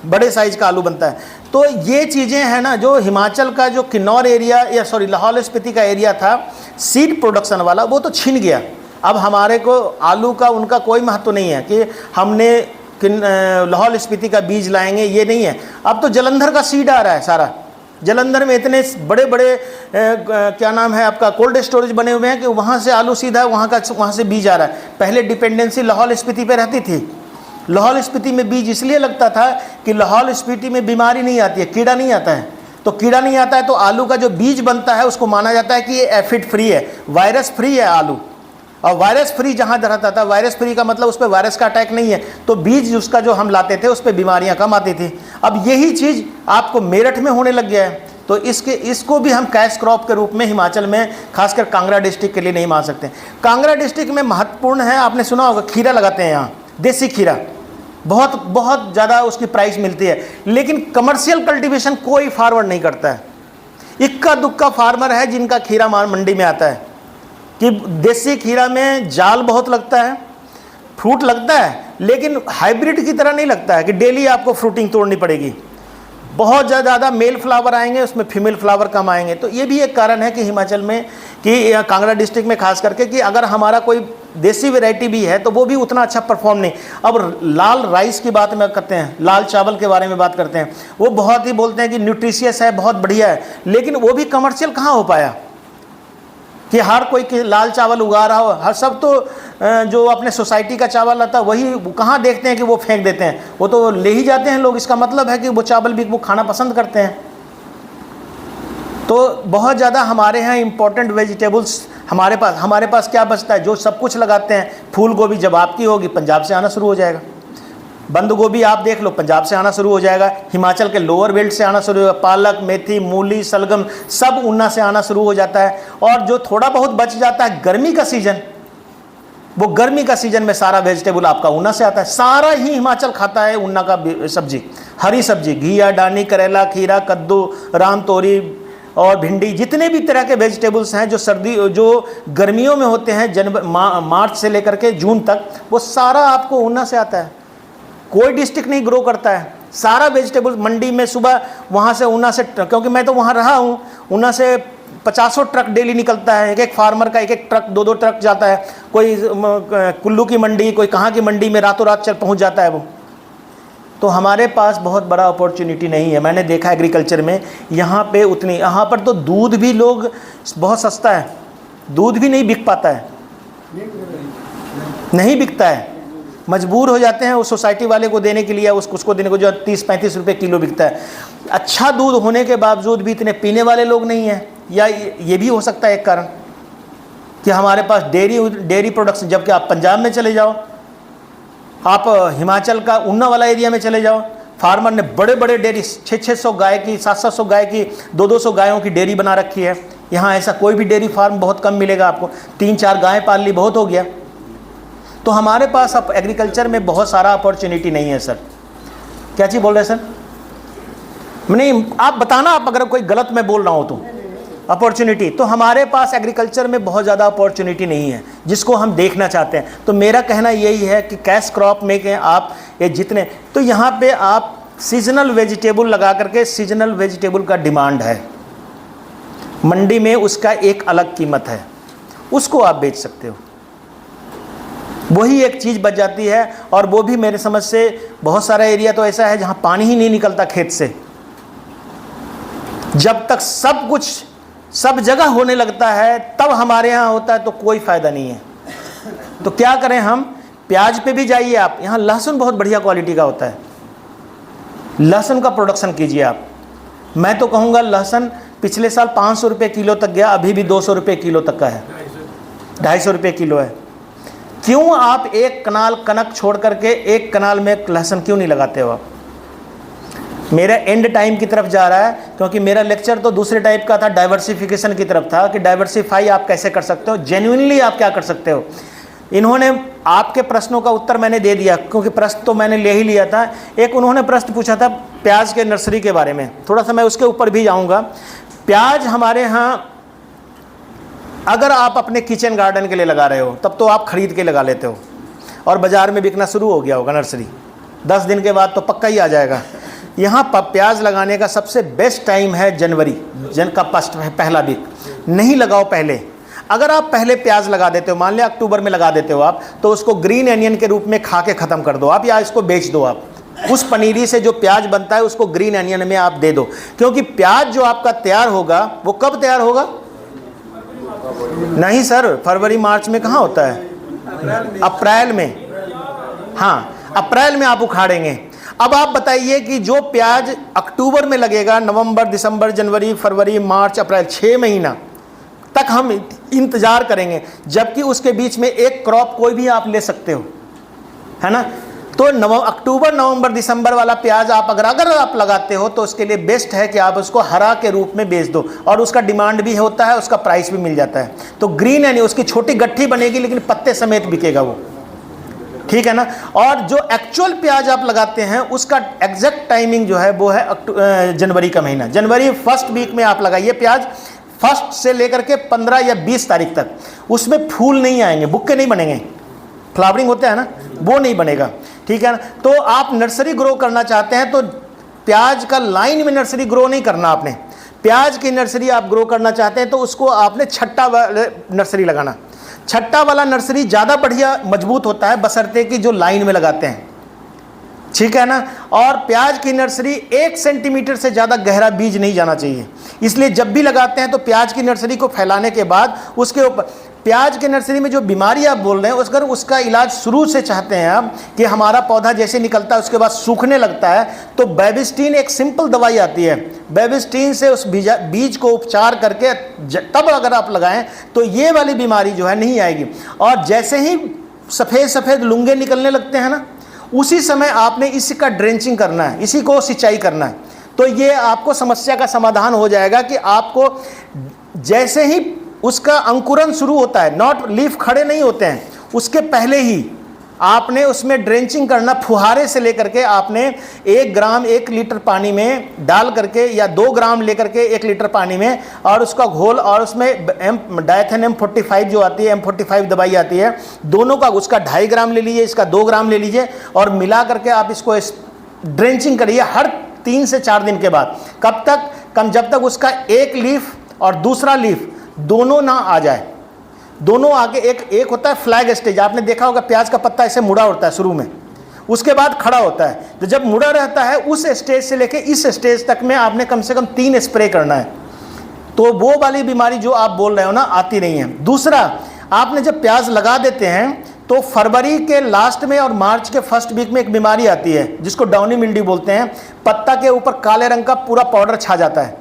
बड़े साइज़ का आलू बनता है। तो ये चीज़ें हैं ना, जो हिमाचल का जो किन्नौर एरिया या लाहौल स्पीति का एरिया था सीड प्रोडक्शन वाला, वो तो छिन गया। अब हमारे को आलू का उनका कोई महत्व नहीं है कि हमने लाहौल स्पीति का बीज लाएंगे, ये नहीं है। अब तो जलंधर का सीड आ रहा है सारा। जलंधर में इतने बड़े बड़े क्या नाम है आपका कोल्ड स्टोरेज बने हुए हैं कि वहाँ से आलू सीधा वहाँ से बीज आ रहा है। पहले डिपेंडेंसी लाहौल स्पीति पे रहती थी। लाहौल स्पीति में बीज इसलिए लगता था कि लाहौल स्पीति में बीमारी नहीं आती है, कीड़ा नहीं आता है। तो कीड़ा नहीं आता है तो आलू का जो बीज बनता है उसको माना जाता है कि ये एफिड फ्री है, वायरस फ्री है आलू। और वायरस फ्री जहाँ रहता था, वायरस फ्री का मतलब उस पर वायरस का अटैक नहीं है, तो बीज उसका जो हम लाते थे उस पर बीमारियाँ कम आती थी। अब यही चीज़ आपको मेरठ में होने लग गया है। तो इसको भी हम कैश क्रॉप के रूप में हिमाचल में खासकर कांगड़ा डिस्ट्रिक्ट के लिए नहीं मान सकते। कांगड़ा डिस्ट्रिक्ट में महत्वपूर्ण है, आपने सुना होगा खीरा लगाते हैं यहाँ, देसी खीरा बहुत ज़्यादा उसकी प्राइस मिलती है, लेकिन कमर्शियल कल्टीवेशन कोई फारवर्ड नहीं करता है। इक्का दुक्का फार्मर है जिनका खीरा मंडी में आता है कि देसी खीरा में जाल बहुत लगता है, फ्रूट लगता है, लेकिन हाइब्रिड की तरह नहीं लगता है कि डेली आपको फ्रूटिंग तोड़नी पड़ेगी। बहुत ज़्यादा मेल फ्लावर आएंगे, उसमें फीमेल फ्लावर कम आएंगे। तो ये भी एक कारण है कि हिमाचल में कि कांगड़ा डिस्ट्रिक्ट में खास करके कि अगर हमारा कोई देसी वैरायटी भी है तो वो भी उतना अच्छा परफॉर्म नहीं। अब लाल राइस की बात में करते हैं, लाल चावल के बारे में बात करते हैं, वो बहुत ही बोलते हैं कि न्यूट्रिशियस है, बहुत बढ़िया है, लेकिन वो भी कमर्शियल कहाँ हो पाया कि हर कोई लाल चावल उगा रहा हो। हर सब तो जो अपने सोसाइटी का चावल आता है वही कहाँ देखते हैं कि वो फेंक देते हैं, वो तो ले ही जाते हैं लोग। इसका मतलब है कि वो चावल भी वो खाना पसंद करते हैं। तो बहुत ज़्यादा हमारे यहाँ इम्पोर्टेंट वेजिटेबल्स हमारे पास क्या बचता है, जो सब कुछ लगाते हैं। फूल गोभी जब आपकी होगी पंजाब से आना शुरू हो जाएगा, बंद गोभी आप देख लो पंजाब से आना शुरू हो जाएगा, हिमाचल के लोअर बेल्ट से आना शुरू होगा, पालक, मेथी, मूली, सलगम सब ऊना से आना शुरू हो जाता है। और जो थोड़ा बहुत बच जाता है गर्मी का सीजन, वो गर्मी का सीजन में सारा वेजिटेबल आपका ऊना से आता है। सारा ही हिमाचल खाता है ऊना का सब्जी, हरी सब्जी, घिया, डानी, करेला, खीरा, कद्दू, राम तोरी और भिंडी, जितने भी तरह के वेजिटेबल्स हैं जो गर्मियों में होते हैं मार्च से लेकर के जून तक, वो सारा आपको ऊना से आता है। कोई डिस्ट्रिक्ट नहीं ग्रो करता है। सारा वेजिटेबल मंडी में सुबह वहाँ से ऊना से, क्योंकि मैं तो वहाँ रहा हूँ, ऊना से 50 ट्रक डेली निकलता है, एक एक फार्मर का एक एक ट्रक, 2-2 ट्रक जाता है। कोई कुल्लू की मंडी, कोई कहाँ की मंडी में रातों रात चल पहुँच जाता है वो। तो हमारे पास बहुत बड़ा अपॉर्चुनिटी नहीं है। मैंने देखा एग्रीकल्चर में यहाँ पे उतनी, यहाँ पर तो दूध भी लोग बहुत सस्ता है, दूध भी नहीं बिक पाता है, नहीं बिकता है, मजबूर हो जाते हैं उस सोसाइटी वाले को देने के लिए, उसको देने को, जो 30-35 रुपये किलो बिकता है। अच्छा दूध होने के बावजूद भी इतने पीने वाले लोग नहीं हैं, या ये भी हो सकता है एक कारण कि हमारे पास डेयरी प्रोडक्शन। जबकि आप पंजाब में चले जाओ, आप हिमाचल का ऊना वाला एरिया में चले जाओ, फार्मर ने बड़े बड़े डेयरी 600-600 गाय की, 700-700 गाय की, 200-200 गायों की डेयरी बना रखी है। यहाँ ऐसा कोई भी डेयरी फार्म बहुत कम मिलेगा आपको। 3-4 गायें पाल ली, बहुत हो गया। तो हमारे पास अब एग्रीकल्चर में बहुत सारा अपॉर्चुनिटी नहीं है सर। क्या चीज़ बोल रहे हैं सर? नहीं, आप बताना, आप अगर कोई गलत मैं बोल रहा हूँ तो। अपॉर्चुनिटी तो हमारे पास एग्रीकल्चर में बहुत ज़्यादा अपॉर्चुनिटी नहीं है जिसको हम देखना चाहते हैं। तो मेरा कहना यही है कि कैश क्रॉप में के आप ये जितने, तो यहाँ पे आप सीजनल वेजिटेबल लगा करके, सीजनल वेजिटेबल का डिमांड है मंडी में, उसका एक अलग कीमत है, उसको आप बेच सकते हो। वही एक चीज़ बच जाती है। और वो भी मेरे समझ से बहुत सारा एरिया तो ऐसा है जहाँ पानी ही नहीं निकलता खेत से। जब तक सब कुछ सब जगह होने लगता है तब हमारे यहाँ होता है, तो कोई फ़ायदा नहीं है। तो क्या करें हम? प्याज पे भी जाइए आप, यहाँ लहसुन बहुत बढ़िया क्वालिटी का होता है, लहसुन का प्रोडक्शन कीजिए आप। मैं तो कहूँगा लहसुन पिछले साल 500 रुपये किलो तक गया, अभी भी 200 रुपये किलो तक का है, 250 रुपये किलो है। क्यों आप एक कनाल कनक छोड़ करके एक कनाल में लहसुन क्यों नहीं लगाते हो आप? मेरा एंड टाइम की तरफ जा रहा है, क्योंकि मेरा लेक्चर तो दूसरे टाइप का था, डाइवर्सिफिकेशन की तरफ था कि डाइवर्सिफाई आप कैसे कर सकते हो, जेन्युइनली आप क्या कर सकते हो। इन्होंने आपके प्रश्नों का उत्तर मैंने दे दिया, क्योंकि प्रश्न तो मैंने ले ही लिया था। एक उन्होंने प्रश्न पूछा था प्याज के नर्सरी के बारे में, थोड़ा सा मैं उसके ऊपर भी जाऊँगा। प्याज हमारे यहाँ अगर आप अपने किचन गार्डन के लिए लगा रहे हो तब तो आप खरीद के लगा लेते हो और बाज़ार में बिकना शुरू हो गया होगा नर्सरी, 10 दिन के बाद तो पक्का ही आ जाएगा। यहाँ पर प्याज लगाने का सबसे बेस्ट टाइम है जनवरी, का पहला वीक। नहीं लगाओ पहले। अगर आप पहले प्याज लगा देते हो, मान लिया अक्टूबर में लगा देते हो आप, तो उसको ग्रीन एनियन के रूप में खा के ख़त्म कर दो आप, या इसको बेच दो आप। उस पनीरी से जो प्याज बनता है उसको ग्रीन एनियन में आप दे दो, क्योंकि प्याज जो आपका तैयार होगा वो कब तैयार होगा? नहीं सर, फरवरी मार्च में कहाँ होता है? अप्रैल में। हाँ, अप्रैल में आप उखाड़ेंगे। अब आप बताइए कि जो प्याज अक्टूबर में लगेगा, नवंबर, दिसंबर, जनवरी, फरवरी, मार्च, अप्रैल, 6 महीना तक हम इंतज़ार करेंगे, जबकि उसके बीच में एक क्रॉप कोई भी आप ले सकते हो, है ना। तो अक्टूबर, नवंबर, दिसंबर वाला प्याज आप अगर आप लगाते हो तो उसके लिए बेस्ट है कि आप उसको हरा के रूप में बेच दो, और उसका डिमांड भी होता है, उसका प्राइस भी मिल जाता है। तो ग्रीन यानी उसकी छोटी गट्ठी बनेगी लेकिन पत्ते समेत बिकेगा वो, ठीक है ना। और जो एक्चुअल प्याज आप लगाते हैं उसका एग्जैक्ट टाइमिंग जो है वो है जनवरी का महीना। जनवरी फर्स्ट वीक में आप लगाइए प्याज, फर्स्ट से लेकर के 15 या 20 तारीख तक। उसमें फूल नहीं आएंगे, बुक्के नहीं बनेंगे, फ्लावरिंग होता है ना, वो नहीं बनेगा, ठीक है ना। तो आप नर्सरी ग्रो करना चाहते हैं तो प्याज का लाइन में नर्सरी ग्रो नहीं करना आपने। प्याज की नर्सरी आप ग्रो करना चाहते हैं तो उसको आपने छट्टा वाला नर्सरी लगाना। छट्टा वाला नर्सरी ज़्यादा बढ़िया मजबूत होता है, बशर्ते कि जो लाइन में लगाते हैं, ठीक है ना। और प्याज की नर्सरी 1 सेंटीमीटर से ज़्यादा गहरा बीज नहीं जाना चाहिए। इसलिए जब भी लगाते हैं तो प्याज की नर्सरी को फैलाने के बाद उसके ऊपर, प्याज के नर्सरी में जो बीमारी आप बोल रहे हैं अगर उसका इलाज शुरू से चाहते हैं आप कि हमारा पौधा जैसे निकलता है उसके बाद सूखने लगता है, तो बेबिस्टीन एक सिंपल दवाई आती है, बेबिस्टीन से उस बीज को उपचार करके तब अगर आप लगाएं तो ये वाली बीमारी जो है नहीं आएगी। और जैसे ही सफ़ेद सफ़ेद लुंगे निकलने लगते हैं ना, उसी समय आपने इसका ड्रेंचिंग करना है, इसी को सिंचाई करना है। तो ये आपको समस्या का समाधान हो जाएगा कि आपको जैसे ही उसका अंकुरन शुरू होता है, नॉट लीफ खड़े नहीं होते हैं, उसके पहले ही आपने उसमें ड्रेंचिंग करना, फुहारे से लेकर के आपने 1 ग्राम 1 लीटर पानी में डाल करके या 2 ग्राम लेकर के 1 लीटर पानी में, और उसका घोल और उसमें डायथेन M45 जो आती है, M45 दवाई आती है, दोनों का उसका 2.5 ग्राम ले लीजिए, इसका 2 ग्राम ले लीजिए और मिला करके आप इसको ड्रेंचिंग करिए हर 3 से 4 दिन के बाद। कब तक? जब तक उसका एक लीफ और दूसरा लीफ दोनों ना आ जाए। दोनों आगे एक होता है फ्लैग स्टेज, आपने देखा होगा प्याज का पत्ता ऐसे मुड़ा होता है शुरू में, उसके बाद खड़ा होता है। तो जब मुड़ा रहता है उस स्टेज से लेके इस स्टेज तक में आपने कम से कम 3 स्प्रे करना है। तो वो वाली बीमारी जो आप बोल रहे हो ना, आती नहीं है। दूसरा, आपने जब प्याज लगा देते हैं तो फरवरी के लास्ट में और मार्च के फर्स्ट वीक में एक बीमारी आती है जिसको डाउनी मिल्ड्यू बोलते हैं। पत्ता के ऊपर काले रंग का पूरा पाउडर छा जाता है,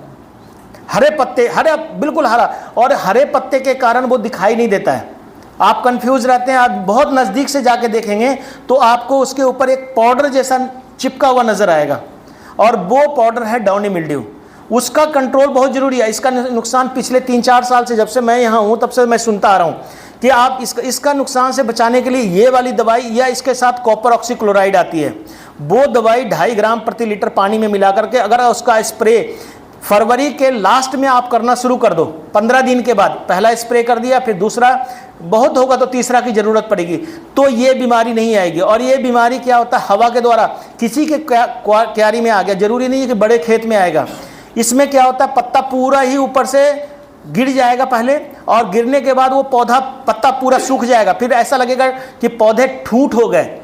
हरे पत्ते, हरे बिल्कुल हरा, और हरे पत्ते के कारण वो दिखाई नहीं देता है। आप कंफ्यूज रहते हैं, आप बहुत नज़दीक से जाके देखेंगे तो आपको उसके ऊपर एक पाउडर जैसा चिपका हुआ नजर आएगा, और वो पाउडर है डाउनी मिल्ड्यू। उसका कंट्रोल बहुत जरूरी है। इसका नुकसान पिछले 3-4 साल से, जब से मैं यहाँ हूँ तब से मैं सुनता आ रहा हूँ कि आप इसका नुकसान से बचाने के लिए ये वाली दवाई या इसके साथ कॉपर ऑक्सीक्लोराइड आती है, वो दवाई 2.5 ग्राम प्रति लीटर पानी में मिला करके अगर उसका स्प्रे फरवरी के लास्ट में आप करना शुरू कर दो, 15 दिन के बाद पहला स्प्रे कर दिया, फिर दूसरा, बहुत होगा तो तीसरा की ज़रूरत पड़ेगी, तो ये बीमारी नहीं आएगी। और ये बीमारी क्या होता है, हवा के द्वारा किसी के क्यारी में आ गया, जरूरी नहीं है कि बड़े खेत में आएगा। इसमें क्या होता है, पत्ता पूरा ही ऊपर से गिर जाएगा पहले, और गिरने के बाद वो पत्ता पूरा सूख जाएगा, फिर ऐसा लगेगा कि पौधे ठूंठ हो गए,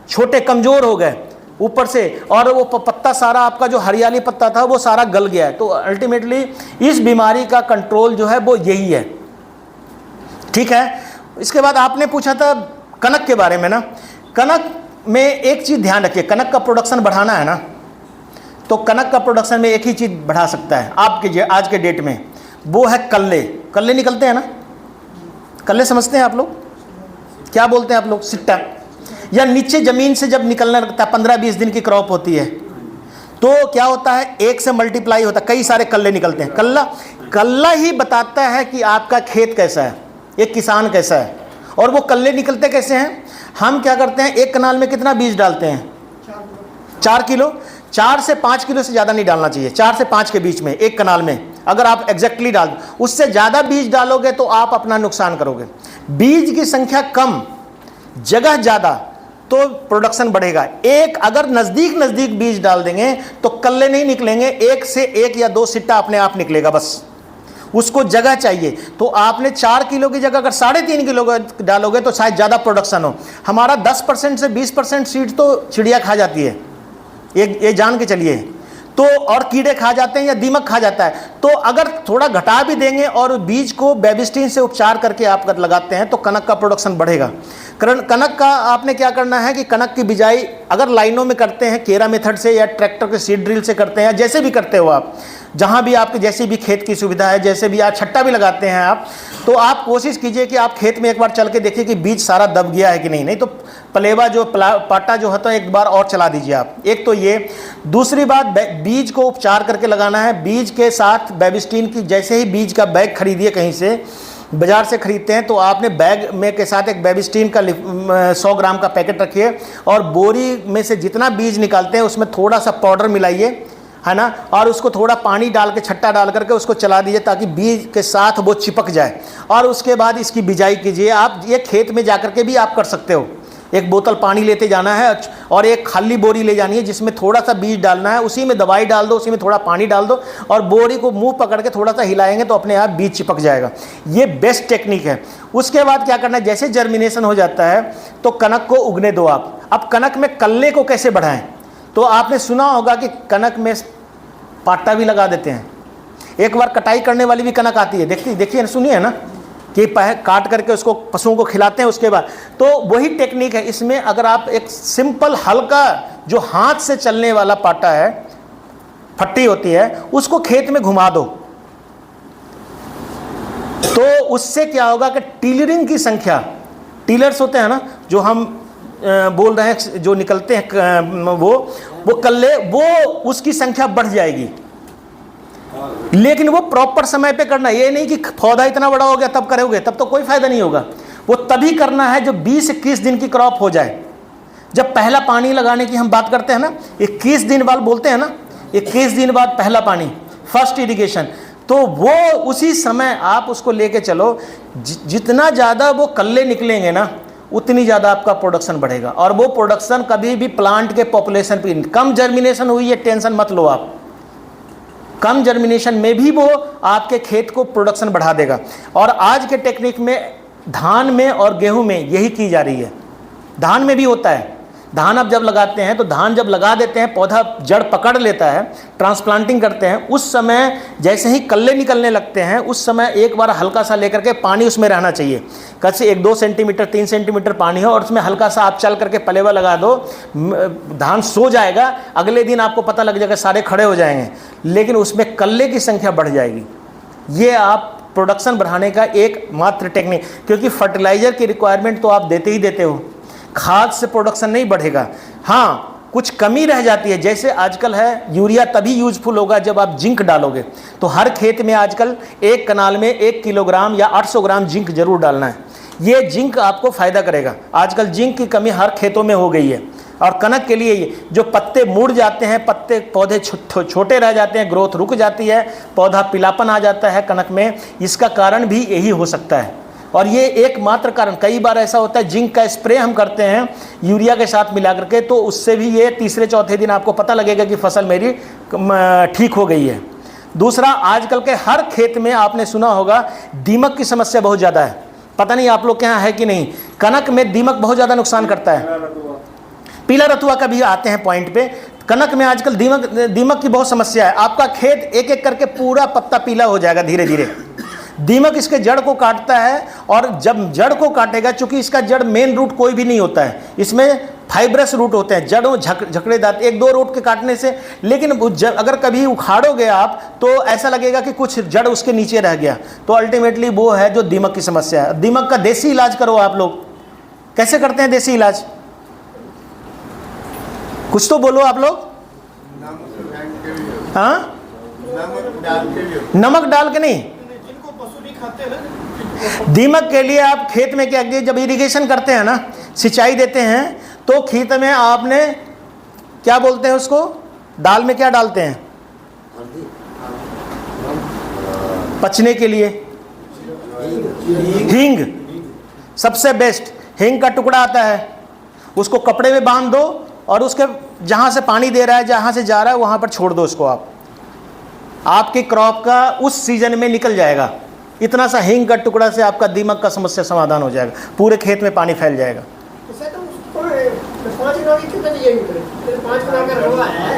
छोटे कमज़ोर हो गए ऊपर से, और वो पत्ता सारा आपका जो हरियाली पत्ता था वो सारा गल गया है। तो अल्टीमेटली इस बीमारी का कंट्रोल जो है वो यही है। ठीक है। इसके बाद आपने पूछा था कनक के बारे में ना। कनक में एक चीज़ ध्यान रखिए, कनक का प्रोडक्शन बढ़ाना है ना, तो कनक का प्रोडक्शन में एक ही चीज़ बढ़ा सकता है आपके आज के डेट में, वो है कल्ले। कल्ले निकलते हैं ना, कल्ले समझते हैं आप लोग, क्या बोलते हैं आप लोग, सिट्टा, या नीचे ज़मीन से जब निकलने लगता है, 15-20 दिन की क्रॉप होती है, तो क्या होता है, एक से मल्टीप्लाई होता है, कई सारे कल्ले निकलते हैं। कल्ला ही बताता है कि आपका खेत कैसा है, एक किसान कैसा है। और वो कल्ले निकलते कैसे हैं, हम क्या करते हैं, एक कनाल में कितना बीज डालते हैं, 4 किलो। 4 से 5 किलो से ज़्यादा नहीं डालना चाहिए, 4 से 5 के बीच में एक कनाल में अगर आप एग्जैक्टली डाल, उससे ज़्यादा बीज डालोगे तो आप अपना नुकसान करोगे। बीज की संख्या कम, जगह ज़्यादा, तो प्रोडक्शन बढ़ेगा। एक अगर नज़दीक बीज डाल देंगे तो कल्ले नहीं निकलेंगे, 1 से 1 या 2 सिट्टा अपने आप निकलेगा, बस उसको जगह चाहिए। तो आपने 4 किलो की जगह अगर 3.5 किलो डालोगे तो शायद ज़्यादा प्रोडक्शन हो। हमारा 10% से 20% सीड तो चिड़िया खा जाती है, ये जान के चलिए, तो और कीड़े खा जाते हैं या दीमक खा जाता है। तो अगर थोड़ा घटा भी देंगे और बीज को बेबिस्टिन से उपचार करके आप लगाते हैं तो कनक का प्रोडक्शन बढ़ेगा। कनक का आपने क्या करना है कि कनक की बिजाई अगर लाइनों में करते हैं केरा मेथड से या ट्रैक्टर के सीड ड्रिल से करते हैं, जैसे भी करते हो आप, जहाँ भी आपके जैसे भी खेत की सुविधा है, जैसे भी आप छट्टा भी लगाते हैं आप, तो आप कोशिश कीजिए कि आप खेत में एक बार चल के देखिए कि बीज सारा दब गया है कि नहीं तो पलेवा जो पाटा जो होता है एक बार और चला दीजिए आप। एक तो ये, दूसरी बात बीज को उपचार करके लगाना है। बीज के साथ बेबिस्टिन की, जैसे ही बीज का बैग खरीदिए, कहीं से बाजार से खरीदते हैं तो आपने बैग में के साथ एक बेबिस्टिन का 100 ग्राम का पैकेट रखिए, और बोरी में से जितना बीज निकालते हैं उसमें थोड़ा सा पाउडर मिलाइए, है ना, और उसको थोड़ा पानी डाल के, छट्टा डाल करके उसको चला दीजिए ताकि बीज के साथ वो चिपक जाए। और उसके बाद इसकी बिजाई कीजिए। आप ये खेत में जाकर के भी आप कर सकते हो, एक बोतल पानी लेते जाना है और एक खाली बोरी ले जानी है जिसमें थोड़ा सा बीज डालना है, उसी में दवाई डाल दो, उसी में थोड़ा पानी डाल दो और बोरी को मुंह पकड़ के थोड़ा सा हिलाएंगे तो अपने आप बीज चिपक जाएगा। ये बेस्ट टेक्निक है। उसके बाद क्या करना है, जैसे जर्मिनेशन हो जाता है तो कनक को उगने दो आप। अब कनक में कल्ले को कैसे बढ़ाएं, तो आपने सुना होगा कि कनक में पाटा भी लगा देते हैं। एक बार कटाई करने वाली भी कनक आती है, देखिए सुनिए है ना, कि काट करके उसको पशुओं को खिलाते हैं। उसके बाद तो वही टेक्निक है इसमें। अगर आप एक सिंपल हल्का जो हाथ से चलने वाला पाटा है, फट्टी होती है, उसको खेत में घुमा दो तो उससे क्या होगा कि टिलरिंग की संख्या, टिलर्स होते हैं ना जो हम बोल रहे हैं, जो निकलते हैं वो कल्ले, वो उसकी संख्या बढ़ जाएगी। लेकिन वो प्रॉपर समय पे करना, ये नहीं कि पौधा इतना बड़ा हो गया तब करोगे, तब तो कोई फायदा नहीं होगा। वो तभी करना है जब 20-21 दिन की क्रॉप हो जाए। जब पहला पानी लगाने की हम बात करते हैं ना, 21 दिन बाद बोलते हैं ना, 21 दिन बाद पहला पानी, फर्स्ट इरिगेशन, तो वो उसी समय आप उसको लेके चलो। जितना ज़्यादा वो कल्ले निकलेंगे ना, उतनी ज़्यादा आपका प्रोडक्शन बढ़ेगा। और वो प्रोडक्शन कभी भी प्लांट के पॉपुलेशन पे, कम जर्मिनेशन हुई है टेंशन मत लो आप, कम जर्मिनेशन में भी वो आपके खेत को प्रोडक्शन बढ़ा देगा। और आज के टेक्निक में धान में और गेहूं में यही की जा रही है। धान में भी होता है, धान आप जब लगाते हैं तो धान जब लगा देते हैं, पौधा जड़ पकड़ लेता है, ट्रांसप्लांटिंग करते हैं, उस समय जैसे ही कल्ले निकलने लगते हैं, उस समय एक बार हल्का सा लेकर के पानी उसमें रहना चाहिए, कैसे 1-2 सेंटीमीटर 3 सेंटीमीटर पानी हो, और उसमें हल्का सा आप चल करके पलेवा लगा दो, धान सो जाएगा, अगले दिन आपको पता लग जाएगा सारे खड़े हो जाएंगे, लेकिन उसमें कल्ले की संख्या बढ़ जाएगी। ये आप प्रोडक्शन बढ़ाने का एक मात्र टेक्निक, क्योंकि फर्टिलाइजर की रिक्वायरमेंट तो आप देते ही देते हो, खाद से प्रोडक्शन नहीं बढ़ेगा। हाँ, कुछ कमी रह जाती है, जैसे आजकल है यूरिया तभी यूजफुल होगा जब आप जिंक डालोगे। तो हर खेत में आजकल एक कनाल में 1 किलोग्राम या 800 ग्राम जिंक जरूर डालना है। ये जिंक आपको फायदा करेगा। आजकल जिंक की कमी हर खेतों में हो गई है। और कनक के लिए ये जो पत्ते मुड़ जाते हैं, पत्ते पौधे छोटे रह जाते हैं, ग्रोथ रुक जाती है, पौधा पीलापन आ जाता है कनक में, इसका कारण भी यही हो सकता है। और ये एकमात्र कारण, कई बार ऐसा होता है जिंक का स्प्रे हम करते हैं यूरिया के साथ मिला करके, तो उससे भी ये 3-4 दिन आपको पता लगेगा कि फसल मेरी ठीक हो गई है। दूसरा, आजकल के हर खेत में आपने सुना होगा दीमक की समस्या बहुत ज़्यादा है। पता नहीं आप लोग के यहाँ है कि नहीं, कनक में दीमक बहुत ज़्यादा नुकसान करता है। पीला रतुआ का भी आते हैं पॉइंट पे। कनक में आजकल दीमक की बहुत समस्या है। आपका खेत एक एक करके पूरा पत्ता पीला हो जाएगा धीरे धीरे। दीमक इसके जड़ को काटता है, और जब जड़ को काटेगा, चूंकि इसका जड़ मेन रूट कोई भी नहीं होता है, इसमें फाइब्रस रूट होते हैं, जड़ों झकड़े दांत, 1-2 रूट के काटने से। लेकिन अगर कभी उखाड़ोगे आप तो ऐसा लगेगा कि कुछ जड़ उसके नीचे रह गया, तो अल्टीमेटली वो है जो दीमक की समस्या है। दीमक का देसी इलाज करो आप लोग। कैसे करते हैं देसी इलाज? कुछ तो बोलो आप लोग। हाँ, नमक डाल के नहीं, दीमक के लिए आप खेत में क्या कीजिए, जब इरिगेशन करते हैं ना, सिंचाई देते हैं, तो खेत में आपने क्या बोलते हैं उसको, दाल में क्या डालते हैं पचने के लिए? हींग सबसे बेस्ट। हींग का टुकड़ा आता है, उसको कपड़े में बांध दो, और उसके जहाँ से पानी दे रहा है, जहाँ से जा रहा है, वहाँ पर छोड़ दो उसको। आपकी क्रॉप का उस सीजन में निकल जाएगा। इतना सा हींग का टुकड़ा से आपका दीमक का समस्या समाधान हो जाएगा, पूरे खेत में पानी फैल जाएगा।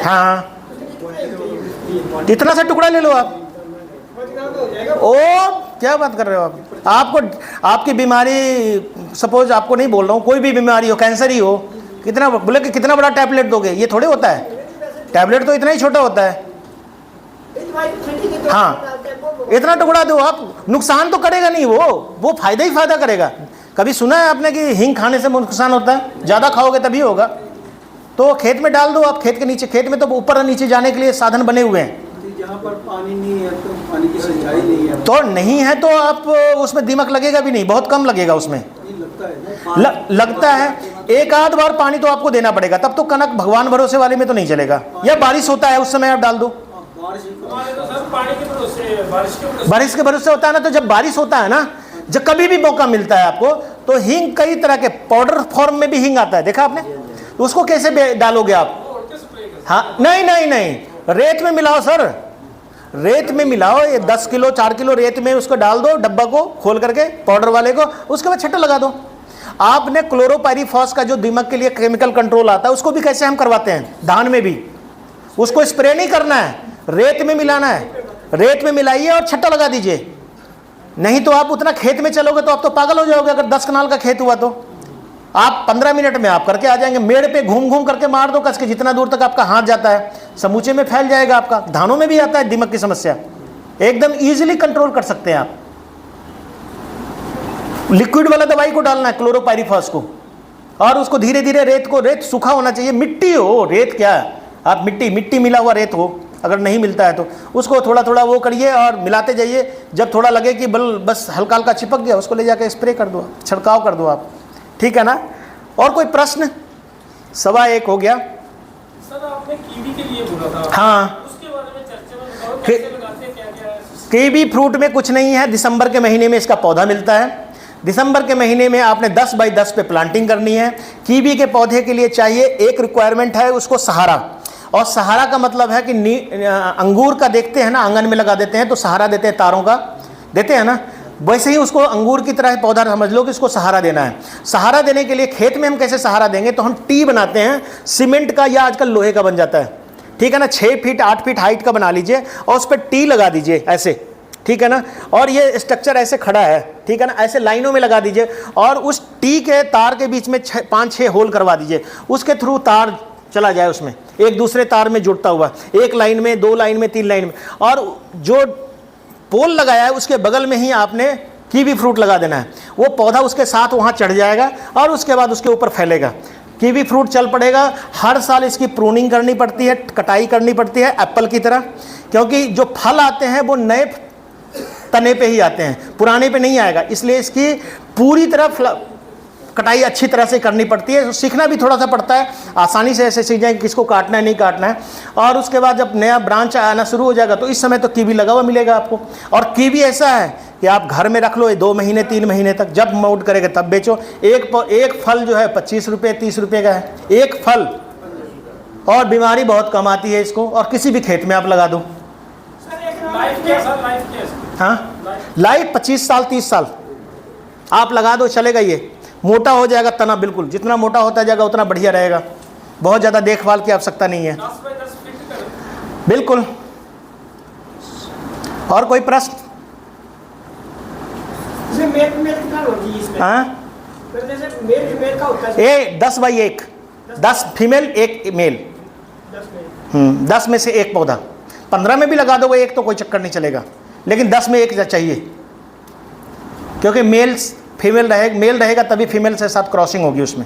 हाँ, इतना सा टुकड़ा ले लो आप। ओ, क्या बात कर रहे हो आप? आपकी बीमारी, सपोज आपको नहीं बोल रहा हूँ, कोई भी बीमारी हो, कैंसर ही हो, कितना बोले कि कितना बड़ा टैबलेट दोगे? ये थोड़े होता है, टैबलेट तो इतना ही छोटा होता है। हाँ, इतना टुकड़ा दो आप, नुकसान तो करेगा नहीं, वो फायदा ही फायदा करेगा। कभी सुना है आपने कि हींग खाने से नुकसान होता है? ज़्यादा खाओगे तभी होगा। तो खेत में डाल दो आप, खेत के नीचे, खेत में तो ऊपर और नीचे जाने के लिए साधन बने हुए हैं। जहाँ पर पानी नहीं है तो पानी की सिंचाई नहीं है, तो नहीं है तो आप उसमें दीमक लगेगा भी नहीं, बहुत कम लगेगा उसमें। लगता है 1-8 बार पानी तो आपको देना पड़ेगा, तब तो कनक भगवान भरोसे वाले में तो नहीं चलेगा। या बारिश होता है उस समय आप डाल दो, बारिश के भरोसे होता है ना। तो जब बारिश होता है ना, जब कभी भी मौका मिलता है आपको, तो हींग कई तरह के पाउडर फॉर्म में भी हींग आता है, देखा आपने? तो उसको कैसे डालोगे आप? हाँ, नहीं, रेत में मिलाओ सर, रेत में मिलाओ। ये 10 किलो 4 किलो रेत में उसको डाल दो, डब्बा को खोल करके, पाउडर वाले को, उसके बाद छट्टा लगा दो। आपने क्लोरोपाइरीफॉस का जो दीमक के लिए केमिकल कंट्रोल आता है, उसको भी कैसे हम करवाते हैं, धान में भी। उसको स्प्रे नहीं करना है, रेत में मिलाना है। रेत में मिलाइए और छट्टा लगा दीजिए। नहीं तो आप उतना खेत में चलोगे तो आप तो पागल हो जाओगे। अगर 10 कनाल का खेत हुआ तो आप 15 मिनट में आप करके आ जाएंगे। मेड़ पे घूम करके मार दो कस के, जितना दूर तक आपका हाथ जाता है समूचे में फैल जाएगा आपका। धानों में भी आता है दीमक की समस्या, एकदम इजीली कंट्रोल कर सकते हैं आप। लिक्विड वाला दवाई को डालना है, क्लोरोपाइरीफॉस को, और उसको धीरे धीरे रेत सूखा होना चाहिए, मिट्टी हो, रेत क्या, आप मिट्टी मिला हुआ रेत हो, अगर नहीं मिलता है तो उसको थोड़ा थोड़ा वो करिए और मिलाते जाइए। जब थोड़ा लगे कि बस हल्का हल्का चिपक गया, उसको ले जाकर स्प्रे कर दो, छिड़काव कर दो आप, ठीक है ना। और कोई प्रश्न? 1:15 हो गया। सर आपने कीवी के लिए बोला था, हाँ, उसके बारे में चर्चा में बताओ, कैसे लगाते हैं, क्या क्या है? कीवी फ्रूट में कुछ नहीं है। दिसंबर के महीने में इसका पौधा मिलता है। दिसंबर के महीने में आपने 10 बाई 10 पे प्लांटिंग करनी है। कीवी के पौधे के लिए चाहिए, एक रिक्वायरमेंट है उसको सहारा, और सहारा का मतलब है कि अंगूर का देखते हैं ना, आंगन में लगा देते हैं तो सहारा देते हैं, तारों का देते हैं ना, वैसे ही उसको अंगूर की तरह पौधा समझ लो कि इसको सहारा देना है। सहारा देने के लिए खेत में हम कैसे सहारा देंगे, तो हम टी बनाते हैं सीमेंट का या आजकल लोहे का बन जाता है, ठीक है ना, 6 फीट 8 फीट हाइट का बना लीजिए और उस पर टी लगा दीजिए ऐसे, ठीक है ना। और ये स्ट्रक्चर ऐसे खड़ा है, ठीक है ना, ऐसे लाइनों में लगा दीजिए और उस टी के तार के बीच में 5-6 होल करवा दीजिए, उसके थ्रू तार चला जाए उसमें, एक दूसरे तार में जुड़ता हुआ, 1 लाइन में, 2 लाइन में, 3 लाइन में। और जो पोल लगाया है उसके बगल में ही आपने कीवी फ्रूट लगा देना है। वो पौधा उसके साथ वहाँ चढ़ जाएगा और उसके बाद उसके ऊपर फैलेगा, कीवी फ्रूट चल पड़ेगा। हर साल इसकी प्रूनिंग करनी पड़ती है, कटाई करनी पड़ती है एप्पल की तरह, क्योंकि जो फल आते हैं वो नए तने पे ही आते हैं, पुराने पे नहीं आएगा, इसलिए इसकी पूरी तरह कटाई अच्छी तरह से करनी पड़ती है। सीखना भी थोड़ा सा पड़ता है, आसानी से ऐसे सीख जाए किसको काटना है नहीं काटना है। और उसके बाद जब नया ब्रांच आना शुरू हो जाएगा तो इस समय तो कीवी लगा हुआ मिलेगा आपको। और कीवी ऐसा है कि आप घर में रख लो 2 महीने 3 महीने तक, जब मूड करेगा तब बेचो। एक फल जो है 25 रुपये 30 रुपये का है एक फल, और बीमारी बहुत कम आती है इसको, और किसी भी खेत में आप लगा दो। लाइफ क्या सर, लाइफ क्या है? हाँ, लाइफ 25 साल 30 साल आप लगा दो, चलेगा। ये मोटा हो जाएगा तना, बिल्कुल जितना मोटा होता जाएगा उतना बढ़िया रहेगा, बहुत ज़्यादा देखभाल की आवश्यकता नहीं है। 10 बाई 10 फीट कर। बिल्कुल। और कोई प्रश्न? हाँ, 10 बाई 1, 10 फीमेल 1 मेल, 10 में से 1 पौधा। 15 में भी लगा दोगे 1 तो कोई चक्कर नहीं चलेगा, लेकिन 10 में 1 चाहिए, क्योंकि मेल रहेगा तभी फीमेल के साथ क्रॉसिंग होगी उसमें।